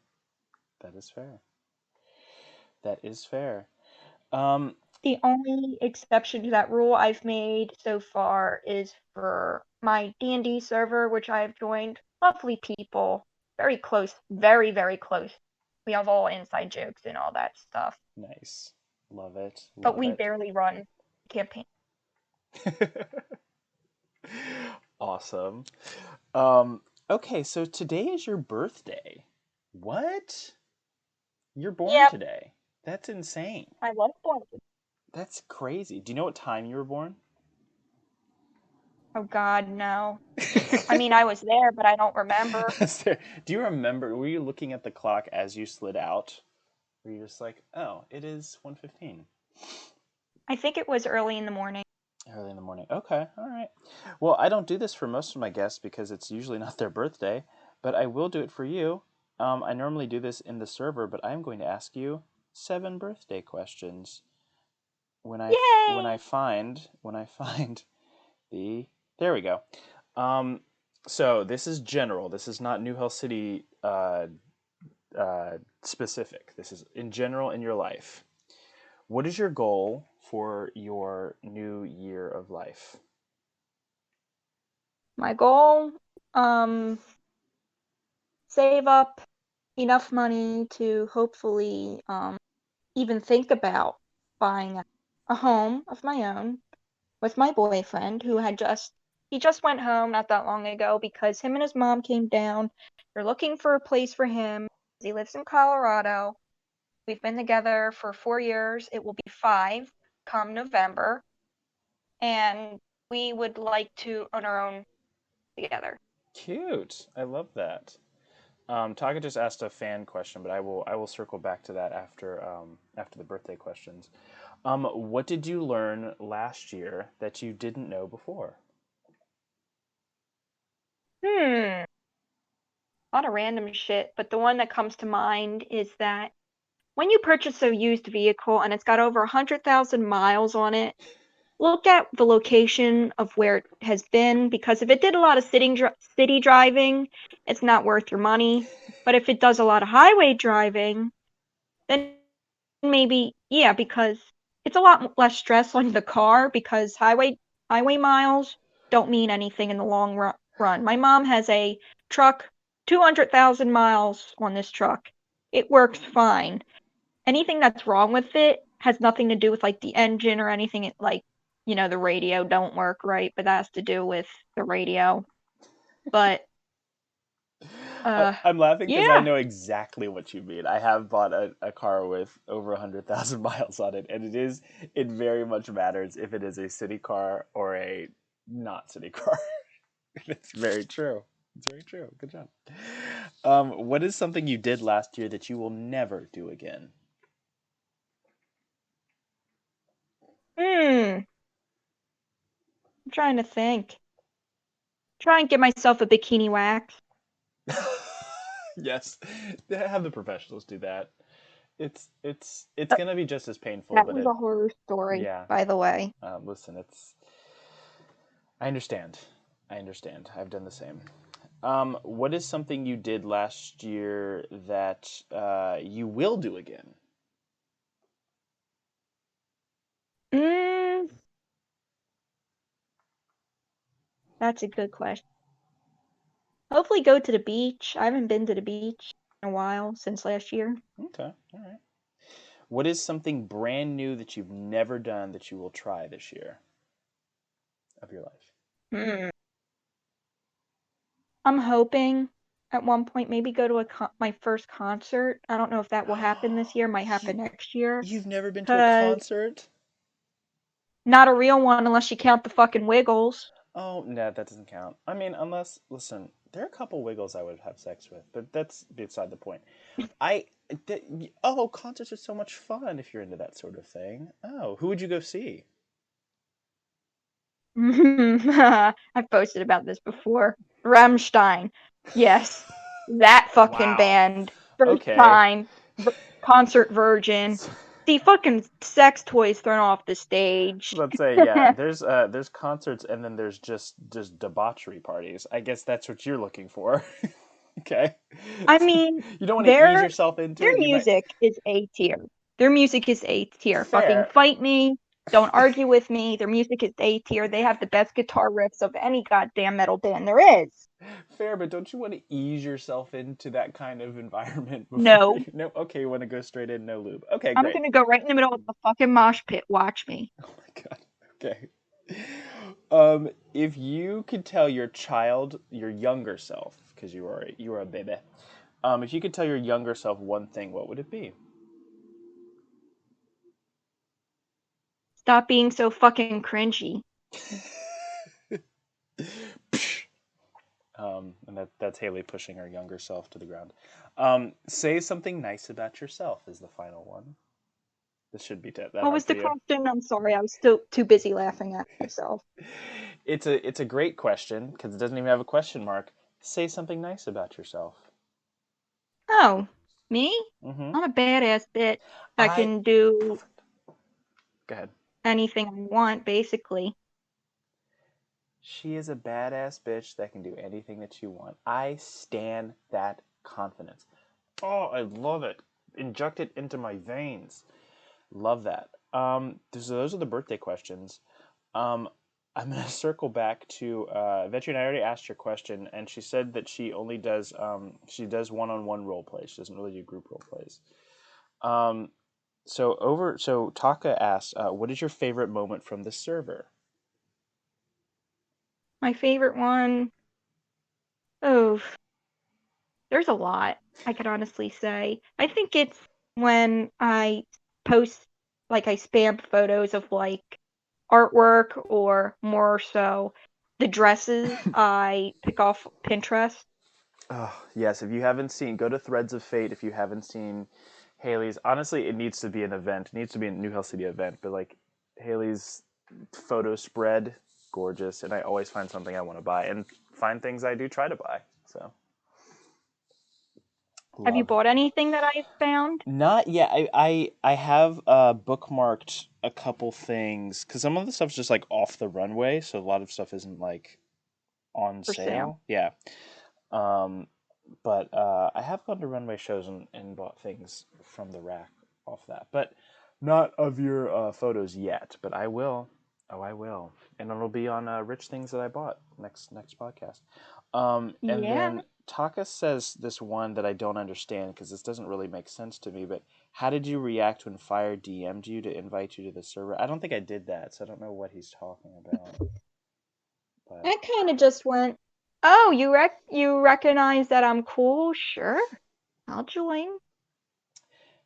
That is fair. That is fair. Um, The only exception to that rule I've made so far is for my D&D server, which I have joined. Lovely people, very close, very, very close. We have all inside jokes and all that stuff. nice. Love it. but Love we it. barely run campaign. Awesome. Okay, so today is your birthday. What? You're born Yep, today. That's insane. I love born. That's crazy. Do you know what time you were born? Oh God, no. I mean, I was there, but I don't remember. Do you remember? Were you looking at the clock as you slid out? Were you just like, oh, it is 1:15? I think it was early in the morning. Early in the morning. Okay, all right. Well, I don't do this for most of my guests because it's usually not their birthday, but I will do it for you. I normally do this in the server, but I'm going to ask you 7 birthday questions Yay! when I find the there we go. Um, so this is general. This is not New Hell City specific. This is in general in your life. What is your goal for your new year of life? My goal, um, save up enough money to hopefully even think about buying a home of my own with my boyfriend who he just went home not that long ago because him and his mom came down. They're looking for a place for him. He lives in Colorado. We've been together for 4 years. It will be 5 come November, and we would like to own our own together. Cute. I love that. Taka just asked a fan question, but I will circle back to that after the birthday questions. What did you learn last year that you didn't know before? A lot of random shit, but the one that comes to mind is that when you purchase a used vehicle and it's got over 100,000 miles on it, look at the location of where it has been because if it did a lot of city driving, it's not worth your money. But if it does a lot of highway driving, then maybe yeah, because it's a lot less stress on the car because highway miles don't mean anything in the long run. My mom has a truck, 200,000 miles on this truck. It works fine. Anything that's wrong with it has nothing to do with like the engine or anything. It like, the radio don't work right, but that has to do with the radio. But I, uh I'm laughing because I yeah. know exactly what you mean. I have bought a car with over 100,000 miles on it, and it very much matters if it is a city car or a not city car. It's very true. It's very true. Good job. What is something you did last year that you will never do again? I'm trying to think. Try and get myself a bikini wax. Yes, have the professionals do that. It's gonna be just as painful, That but was a horror story, yeah. by the way. Listen, it's I understand. I understand. I've done the same. What is something you did last year that you will do again? Mm, that's a good question. Hopefully go to the beach. I haven't been to the beach in a while since last year. Okay, all right. What is something brand new that you've never done that you will try this year of your life? Hmm. I'm hoping at one point maybe go to my first concert. I don't know if that will happen this year. Might you happen next year. you've never been to a Cause concert? not a real one unless you count the fucking Wiggles. Oh, no, that doesn't count. I mean, unless listen, there are a couple Wiggles I would have sex with, but that's beside the point. I concerts are so much fun if you're into that sort of thing. Oh, who would you go see? I've posted about this before. Rammstein. Yes. That fucking Wow. band. First Okay. time. Concert virgin. See fucking sex toys thrown off the stage. Let's say yeah. There's concerts and then there's just debauchery parties. I guess that's what you're looking for. Okay. I mean, You don't want to ease their yourself into their it. You might music is A tier. Their music is A tier. Fucking fair. fight me. Don't argue with me. Their music is A tier. They have the best guitar riffs of any goddamn metal band there is. Fair, but don't you want to ease yourself into that kind of environment before No. you? No, okay, you want to go straight in, no lube. Okay, I'm great. gonna go right in the middle of the fucking mosh pit. Watch me. Oh my god. Okay. If you could tell your child, your younger self, because you are a baby. If you could tell your younger self one thing, what would it be? Stop being so fucking cringy. And that's Haley pushing her younger self to the ground. Say something nice about yourself is the final one. This should be that What hard was for the you. question? I'm sorry. I was still too busy laughing at myself. It's a great question because it doesn't even have a question mark. Say something nice about yourself. Oh, me? Mm-hmm. I'm a badass bitch that I can do Perfect. Go ahead. anything I want, basically. She is a badass bitch that can do anything that you want. I stand that confidence. Oh, I love it. Inject it into my veins. Love that. So those are the birthday questions. Um, I'm gonna circle back to Veteran. I already asked your question, and she said that she does one-on-one role plays. She doesn't really do group role plays. Um, so Taka asked, "What is your favorite moment from the server?" My favorite one. Oh, there's a lot, I could honestly say. I think it's when I post, like, I spam photos of, like, artwork or more so the dresses I pick off Pinterest. Oh, yes, if you haven't seen, go to Threads of Fate if you haven't seen Haley's. Honestly, it needs to be an event. It needs to be a New Hell City event, but like Haley's photo spread, gorgeous, and I always find something I want to buy and find things I do try to buy. So, Have you love. bought anything that I've found Not yet. I have bookmarked a couple things because some of the stuff's just like off the runway, so a lot of stuff isn't like on for sale? sale. Yeah. Um, but I have gone to runway shows and bought things from the rack off that, but not of your photos yet. But I will. Oh, I will, and it'll be on rich things that I bought next podcast. And Yeah. then Taka says this one that I don't understand because this doesn't really make sense to me. But how did you react when Fire DM'd you to invite you to the server? I don't think I did that, so I don't know what he's talking about. But I kind of just went, "Oh, you recognize that I'm cool? Sure, I'll join."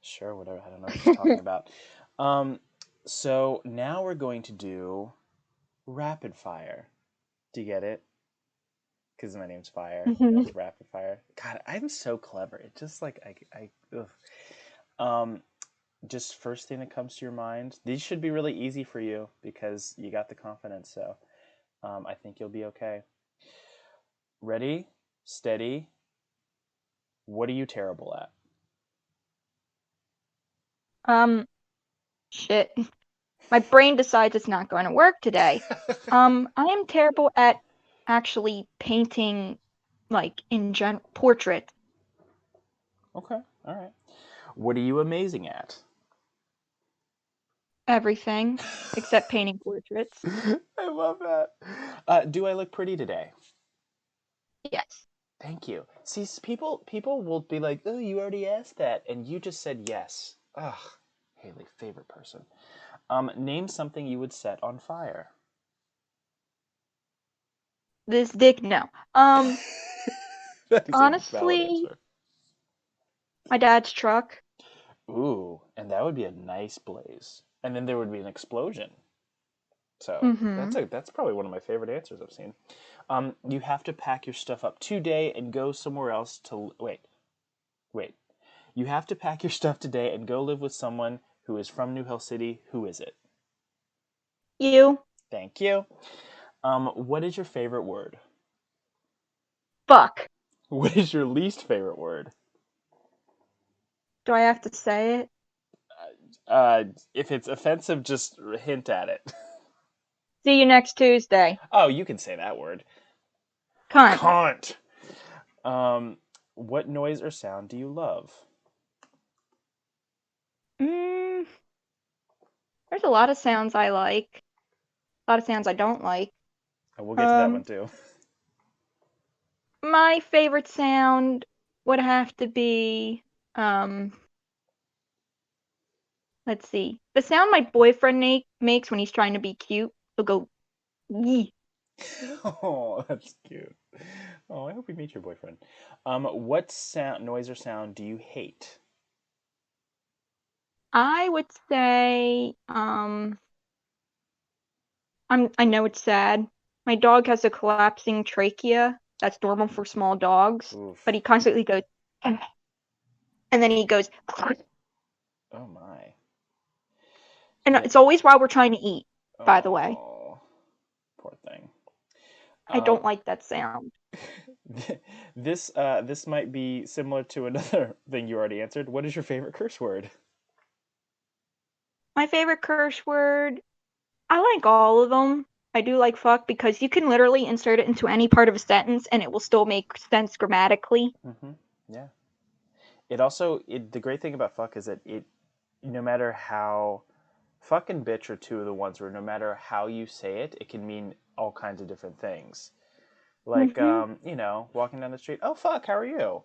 sure, whatever. I don't know what she's talking about. Um, so now we're going to do rapid fire. Do you get it? Because my name's Fire. That's rapid fire. God, I'm so clever. It just like ugh. Um, just first thing that comes to your mind. These should be really easy for you because you got the confidence. So I think you'll be okay. Ready, steady. What are you terrible at? Um, shit. My brain decides it's not going to work today. I am terrible at actually painting, like, in portraits. Okay, all right. What are you amazing at? Everything except painting portraits. I love that. Do I look pretty today? Yes. Thank you. See, people will be like, "Oh, you already asked that," and you just said yes. Ugh, Haley, favorite person. Name something you would set on fire. This dick, no. That is a valid Honestly, answer. my dad's truck. Ooh, and that would be a nice blaze, and then there would be an explosion. So Mm-hmm. that's probably one of my favorite answers I've seen. You have to pack your stuff up today and go somewhere else to wait. You have to pack your stuff today and go live with someone who is from New Hill City. Who is it? You. Thank you. What is your favorite word? Fuck. What is your least favorite word? Do I have to say it? If it's offensive, just hint at it. See you next Tuesday. Oh, you can say that word. Cunt. Can't. Um, what noise or sound do you love? Mm, There's a lot of sounds I like, a lot of sounds I don't like. And we'll get to that one Um, too. my favorite sound would have to be, um, let's see, the sound my boyfriend makes when he's trying to be cute. He'll go, yee. Oh, that's cute. Oh, I hope you meet your boyfriend. What sound, noise or sound do you hate? I would say, I know it's sad. My dog has a collapsing trachea. That's normal for small dogs, but Oof. he constantly goes, and then he goes, Oh my. and Yeah. it's always while we're trying to eat, by the way. Oh, poor thing. I Um, don't like that sound. this might be similar to another thing you already answered. What is your favorite curse word? My favorite curse word, I like all of them. I do like fuck because you can literally insert it into any part of a sentence and it will still make sense grammatically. Mm-hmm. Yeah. It also the great thing about fuck is that it no matter how fuck and bitch are two of the ones where no matter how you say it, it can mean all kinds of different things. Like Hmm. walking down the street, oh fuck, how are you?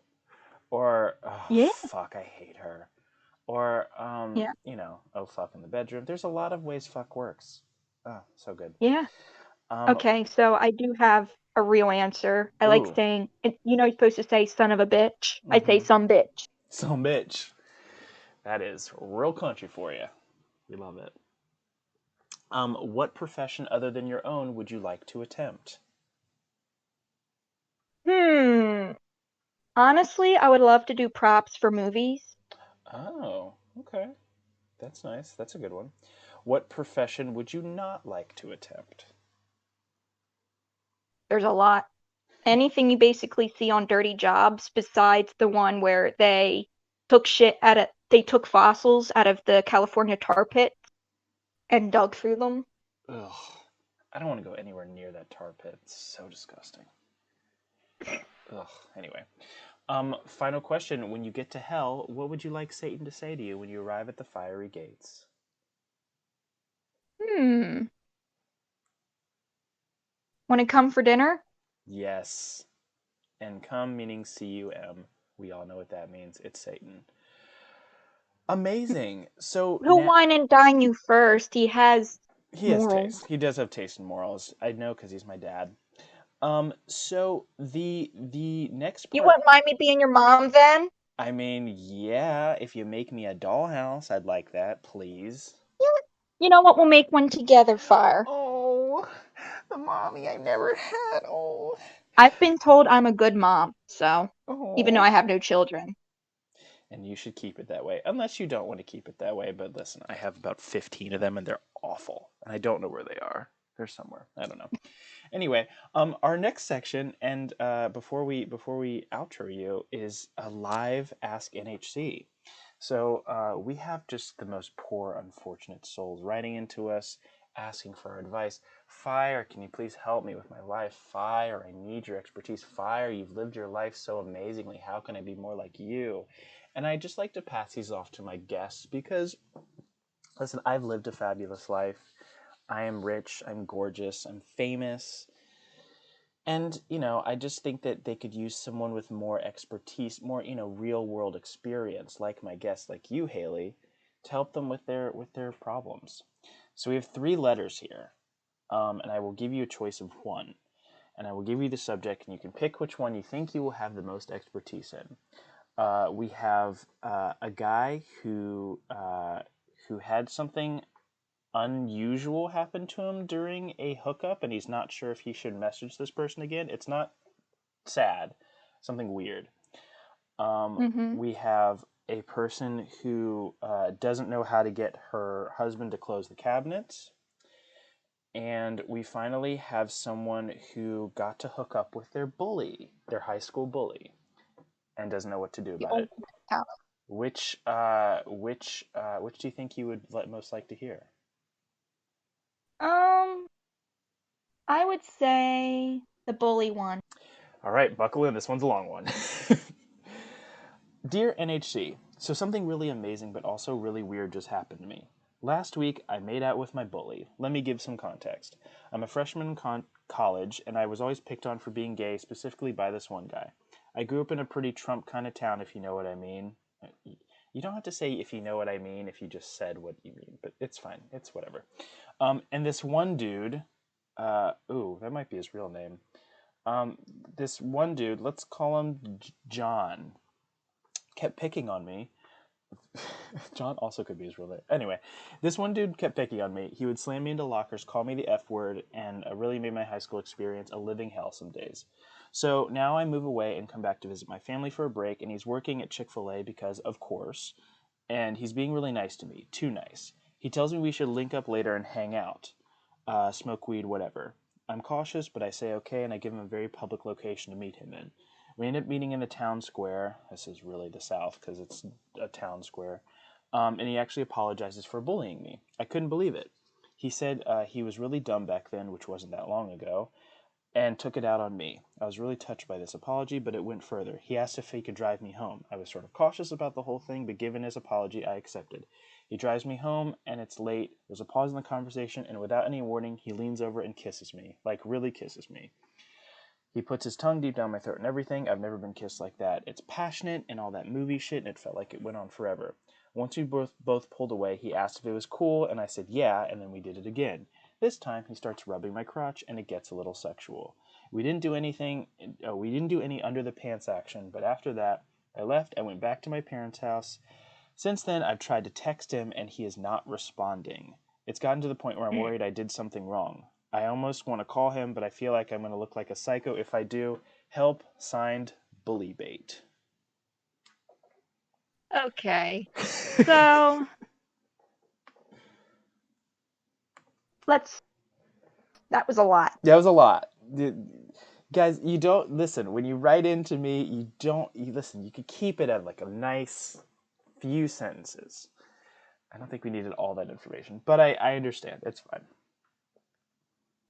Or oh Yeah, fuck, I hate her. Or yeah, oh fuck in the bedroom. There's a lot of ways fuck works. Oh, so good. yeah. Um, Okay, so I do have a real answer. I like ooh, saying, you're supposed to say son of a bitch. I say mm-hmm. some bitch. So bitch. That is real country for you. We love it. What profession other than your own would you like to attempt? Hmm. Honestly, I would love to do props for movies. Oh, okay. That's nice. That's a good one. What profession would you not like to attempt? There's a lot. Anything you basically see on Dirty Jobs besides the one where they took fossils out of the California tar pit and dug through them. Ugh. I don't want to go anywhere near that tar pit. It's so disgusting. Ugh. Anyway. Final question. When you get to hell, what would you like Satan to say to you when you arrive at the fiery gates? Hmm. Want to come for dinner? Yes. And come meaning C-U-M. We all know what that means. It's Satan. Amazing. So He'll now wine and dine you first. He has he has morals. taste. He does have taste and morals. I know because he's my dad. So the next You part. wouldn't mind me being your mom then? I mean, yeah. If you make me a dollhouse, I'd like that, please. Yeah. You know what? We'll make one together, Fire. Oh, the mommy I never had. Oh, I've been told I'm a good mom, so even though oh. I have no children. And you should keep it that way, unless you don't want to keep it that way. But listen, I have about 15 of them, and they're awful, and I don't know where they are. They're somewhere. I don't know. Anyway, our next section, and before we outro you, is a live Ask NHC. So we have just the most poor, unfortunate souls writing into us, asking for advice. Fire, can you please help me with my life? Fire, I need your expertise. Fire, you've lived your life so amazingly. How can I be more like you? And I just like to pass these off to my guests because, listen, I've lived a fabulous life. I am rich, I'm gorgeous, I'm famous. And, I just think that they could use someone with more expertise, more, real world experience, like my guest, like you, Haley, to help them with their problems. So we have three letters here, and I will give you a choice of one, and I will give you the subject, and you can pick which one you think you will have the most expertise in. We have a guy who had something unusual happen to him during a hookup, and he's not sure if he should message this person again. It's not sad, something weird. Mm-hmm. We have a person who doesn't know how to get her husband to close the cabinets. And we finally have someone who got to hook up with their bully, their high school bully, and doesn't know what to do The about old it. house. Which do you think you would most like to hear? Um, I would say the bully one. All right, buckle in. This one's a long one. Dear NHC, so something really amazing but also really weird just happened to me. Last week, I made out with my bully. Let me give some context. I'm a freshman in college, and I was always picked on for being gay, specifically by this one guy. I grew up in a pretty Trump kind of town, if you know what I mean. You don't have to say if you know what I mean if you just said what you mean, but it's fine. It's whatever. And this one dude, ooh, that might be his real name. This one dude, let's call him John, kept picking on me. John also could be his real name. Anyway, this one dude kept picking on me. He would slam me into lockers, call me the F word, and really made my high school experience a living hell some days. So now I move away and come back to visit my family for a break, and he's working at Chick-fil-A because, of course, and he's being really nice to me. Too nice. He tells me we should link up later and hang out, smoke weed, whatever. I'm cautious, but I say okay, and I give him a very public location to meet him in. We end up meeting in the town square. This is really the South because it's a town square. And he actually apologizes for bullying me. I couldn't believe it. He said he was really dumb back then, which wasn't that long ago, and took it out on me. I was really touched by this apology, but it went further. He asked if he could drive me home. I was sort of cautious about the whole thing, but given his apology, I accepted. He drives me home, and it's late. There's a pause in the conversation, and without any warning, he leans over and kisses me. Like, really kisses me. He puts his tongue deep down my throat and everything. I've never been kissed like that. It's passionate and all that movie shit, and it felt like it went on forever. Once we both pulled away, he asked if it was cool, and I said yeah, and then we did it again. This time, he starts rubbing my crotch, and it gets a little sexual. We didn't do any under the pants action, but after that, I left and went back to my parents' house. Since then, I've tried to text him, and he is not responding. It's gotten to the point where I'm worried I did something wrong. I almost want to call him, but I feel like I'm going to look like a psycho if I do. Help, signed, Bully Bait. Okay. So that was a lot. That was a lot. Guys, you don't listen. When you write into me, you listen, you could keep it at like a nice few sentences. I don't think we needed all that information, but I understand. It's fine.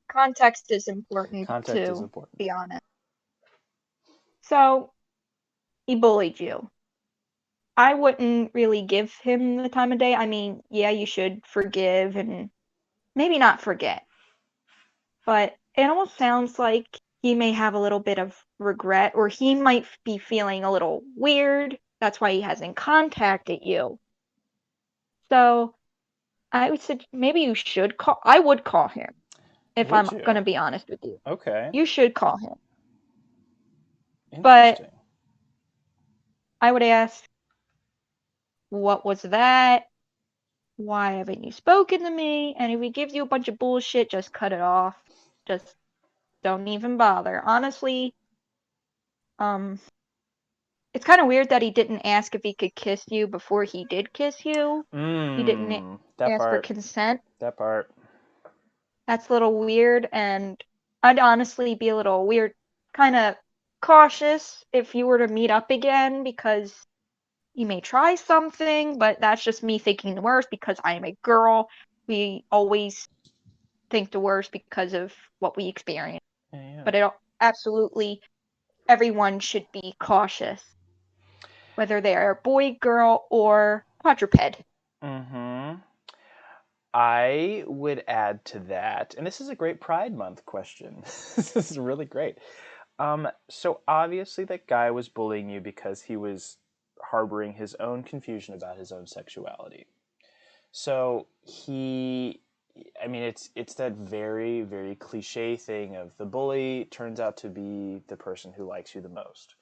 Context is important Context is to important. be honest. So he bullied you. I wouldn't really give him the time of day. I mean, yeah, you should forgive and maybe not forget. But it almost sounds like he may have a little bit of regret, or he might be feeling a little weird. That's why he hasn't contacted you. So I would say maybe you should call. I would call him if I'm Would you? going to be honest with you. Okay. You should call him. But Interesting. I would ask, what was that? Why haven't you spoken to me? And if he gives you a bunch of bullshit, just cut it off. Just don't even bother. Honestly, um, it's kind of weird that he didn't ask if he could kiss you before he did kiss you. He didn't That ask for part. consent. That part. That's a little weird, and I'd honestly be a little weird, kind of cautious if you were to meet up again because you may try something, but that's just me thinking the worst because I am a girl. We always think the worst because of what we experience. Yeah. But absolutely everyone should be cautious, whether they are boy, girl, or quadruped. Mm-hmm. I would add to that, and this is a great Pride Month question. This is really great. So obviously that guy was bullying you because he was harboring his own confusion about his own sexuality. So I mean, it's that very, very cliche thing of the bully turns out to be the person who likes you the most.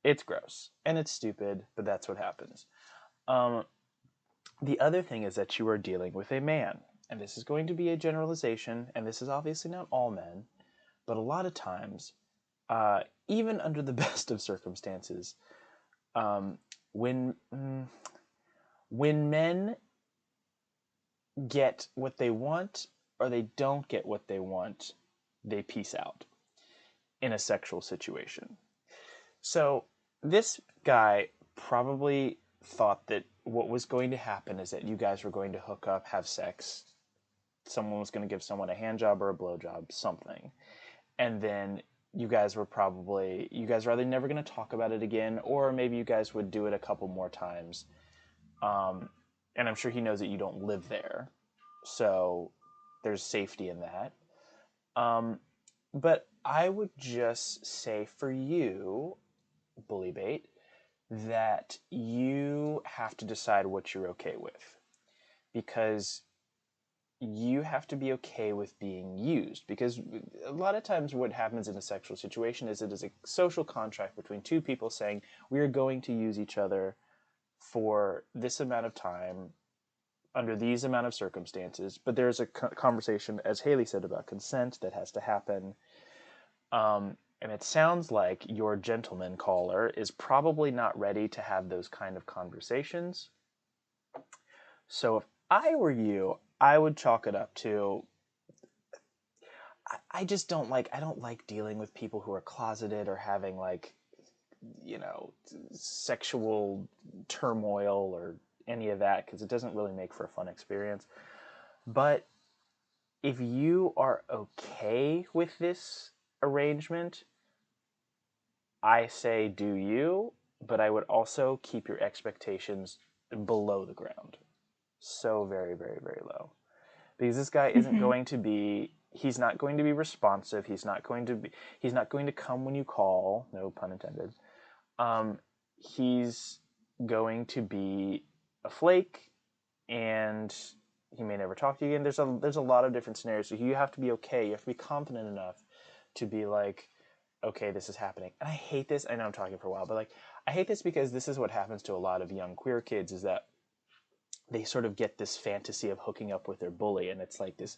It's gross and it's stupid, but that's what happens. Um, the other thing is that you are dealing with a man, and this is going to be a generalization, and this is obviously not all men, but a lot of times, even under the best of circumstances, um, when when men get what they want or they don't get what they want, they peace out in a sexual situation. So this guy probably thought that what was going to happen is that you guys were going to hook up, have sex, someone was going to give someone a hand job or a blow job, something. And then you guys were either never going to talk about it again, or maybe you guys would do it a couple more times. And I'm sure he knows that you don't live there. So there's safety in that. Um, but I would just say for you, bully bait, that you have to decide what you're okay with. Because you have to be okay with being used, because a lot of times what happens in a sexual situation is it is a social contract between two people saying we are going to use each other for this amount of time under these amount of circumstances, but there's a conversation, as Haylee said, about consent that has to happen. And it sounds like your gentleman caller is probably not ready to have those kind of conversations. So if I were you, I would chalk it up to I just I don't like dealing with people who are closeted or having sexual turmoil or any of that, because it doesn't really make for a fun experience. But if you are okay with this arrangement, I say do you, but I would also keep your expectations below the ground. So very, very, very low. Because this guy isn't Mm-hmm. going to be he's not going to be responsive. He's not going to come when you call, no pun intended. He's going to be a flake, and he may never talk to you again. There's a lot of different scenarios. So you have to be okay. You have to be confident enough to be like, okay, this is happening. And I hate this. I know I'm talking for a while, but I hate this because this is what happens to a lot of young queer kids, is that they sort of get this fantasy of hooking up with their bully, and it's like this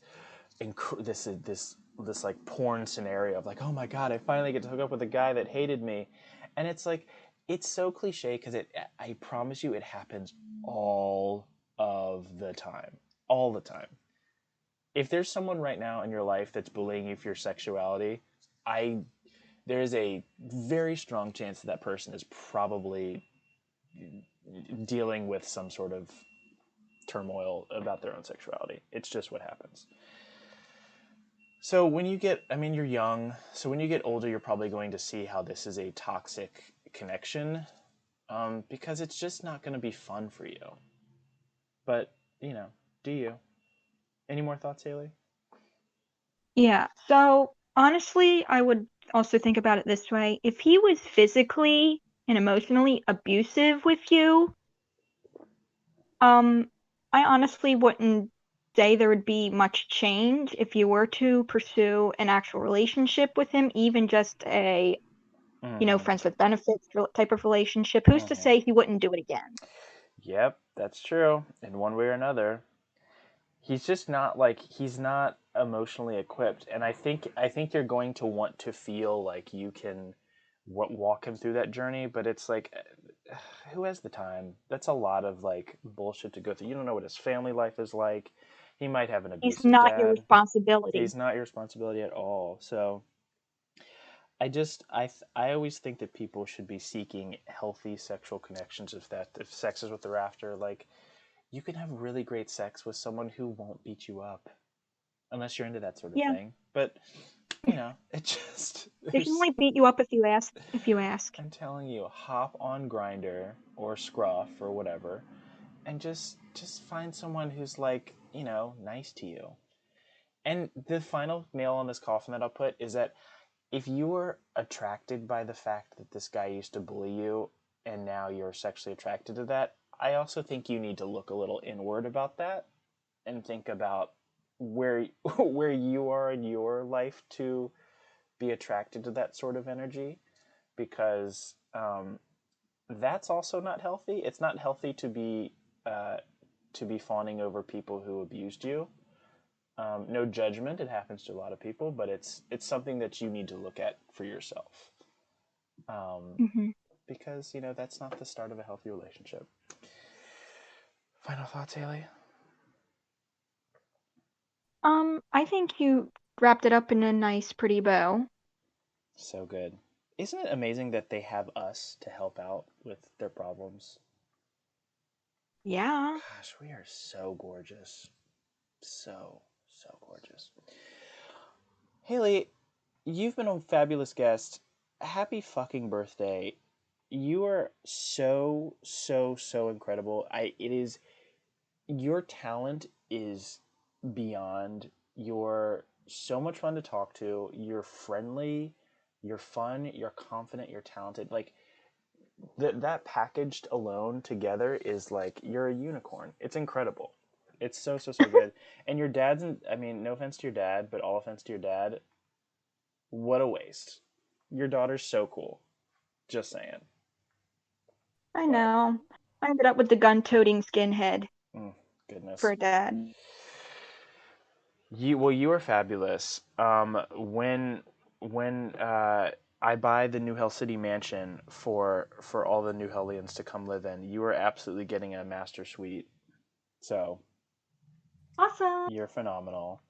like porn scenario of like, oh my god, I finally get to hook up with a guy that hated me, and it's like it's so cliche because I promise you it happens all of the time, all the time. If there's someone right now in your life that's bullying you for your sexuality, I there is a very strong chance that that person is probably dealing with some sort of turmoil about their own sexuality. It's just what happens. So when you get, I mean, you're young. So when you get older, you're probably going to see how this is a toxic connection, because it's just not going to be fun for you. But do you? Any more thoughts, Haley? Yeah. So honestly, I would also think about it this way. If he was physically and emotionally abusive with you, um, I honestly wouldn't say there would be much change if you were to pursue an actual relationship with him, even just a, Mm-hmm. friends with benefits type of relationship. Who's to Mm-hmm. say he wouldn't do it again? Yep, that's true. In one way or another, he's just not he's not emotionally equipped, and I think you're going to want to feel like you can walk him through that journey, but it's like who has the time? That's a lot of bullshit to go through. You don't know what his family life is like. He might have an He's abusive not your dad. responsibility. He's not your responsibility at all. So I always think that people should be seeking healthy sexual connections, if sex is what they're after. Like, you can have really great sex with someone who won't beat you up, unless you're into that sort of Yeah, thing. But it just they can there's. only beat you up if you ask. If you ask. I'm telling you, hop on Grinder or Scruff or whatever, and just find someone who's nice to you. And the final nail on this coffin that I'll put is that if you were attracted by the fact that this guy used to bully you and now you're sexually attracted to that, I also think you need to look a little inward about that and think about where where you are in your life to be attracted to that sort of energy, because that's also not healthy. It's not healthy uh, to be fawning over people who abused you. No judgment; it happens to a lot of people, but it's something that you need to look at for yourself, um, Hmm. because that's not the start of a healthy relationship. Final thoughts, Haley? I think you wrapped it up in a nice, pretty bow. So good. Isn't it amazing that they have us to help out with their problems? Yeah. Gosh, we are so gorgeous. So, so gorgeous. Haley, you've been a fabulous guest. Happy fucking birthday. You are so, so, so incredible. It is your talent is beyond. You're so much fun to talk to. You're friendly, you're fun, you're confident, you're talented. Like that packaged alone together is like you're a unicorn. It's incredible. It's so good. And your dad's I mean, no offense to your dad, but all offense to your dad, what a waste. Your daughter's so cool. Just saying. I But know. I ended up with the gun-toting skinhead mm, for goodness. a dad. You are fabulous. When I buy the New Hell City mansion for all the New Hellions to come live in, you are absolutely getting a master suite. So Awesome. you're phenomenal.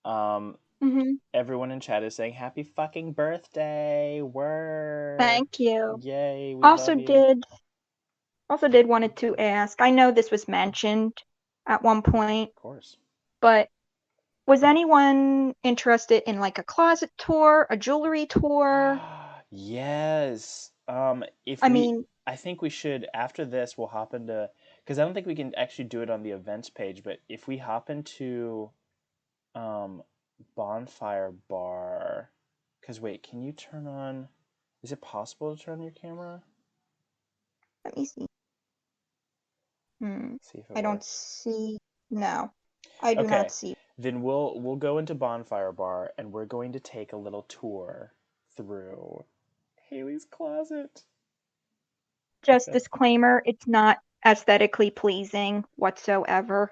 Um, Hmm. Everyone in chat is saying happy fucking birthday. Word. Thank you. Yay, we Also love you. did also did wanted to ask. I know this was mentioned at one point, Of course. but was anyone interested in like a closet tour, a jewelry tour? Yes. If I we, mean, I think we should, after this, we'll hop into, because I don't think we can actually do it on the events page, but if we hop into um, Bonfire Bar, because wait, can you turn on, is it possible to turn on your camera? let me see. Hmm. See if it I don't works. see. No, I do not Okay, see. then we'll go into Bonfire Bar and we're going to take a little tour through Haley's closet. Just disclaimer, it's not aesthetically pleasing whatsoever.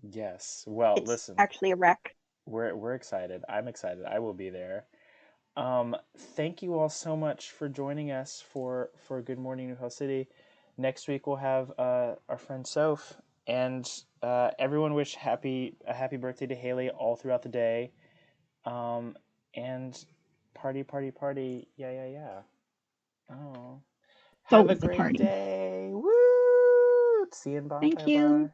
Yes. Well, It's listen, actually a wreck. we're excited. I'm excited. I will be there. Thank you all so much for joining us for Good Morning New Hell City. Next week we'll have our friend Soph, and everyone wish a happy birthday to Haley all throughout the day. Um, and party, yeah, yeah, yeah. Oh, So have a was the great party. day. Woo! See you in Thank Bonfire you. Bar.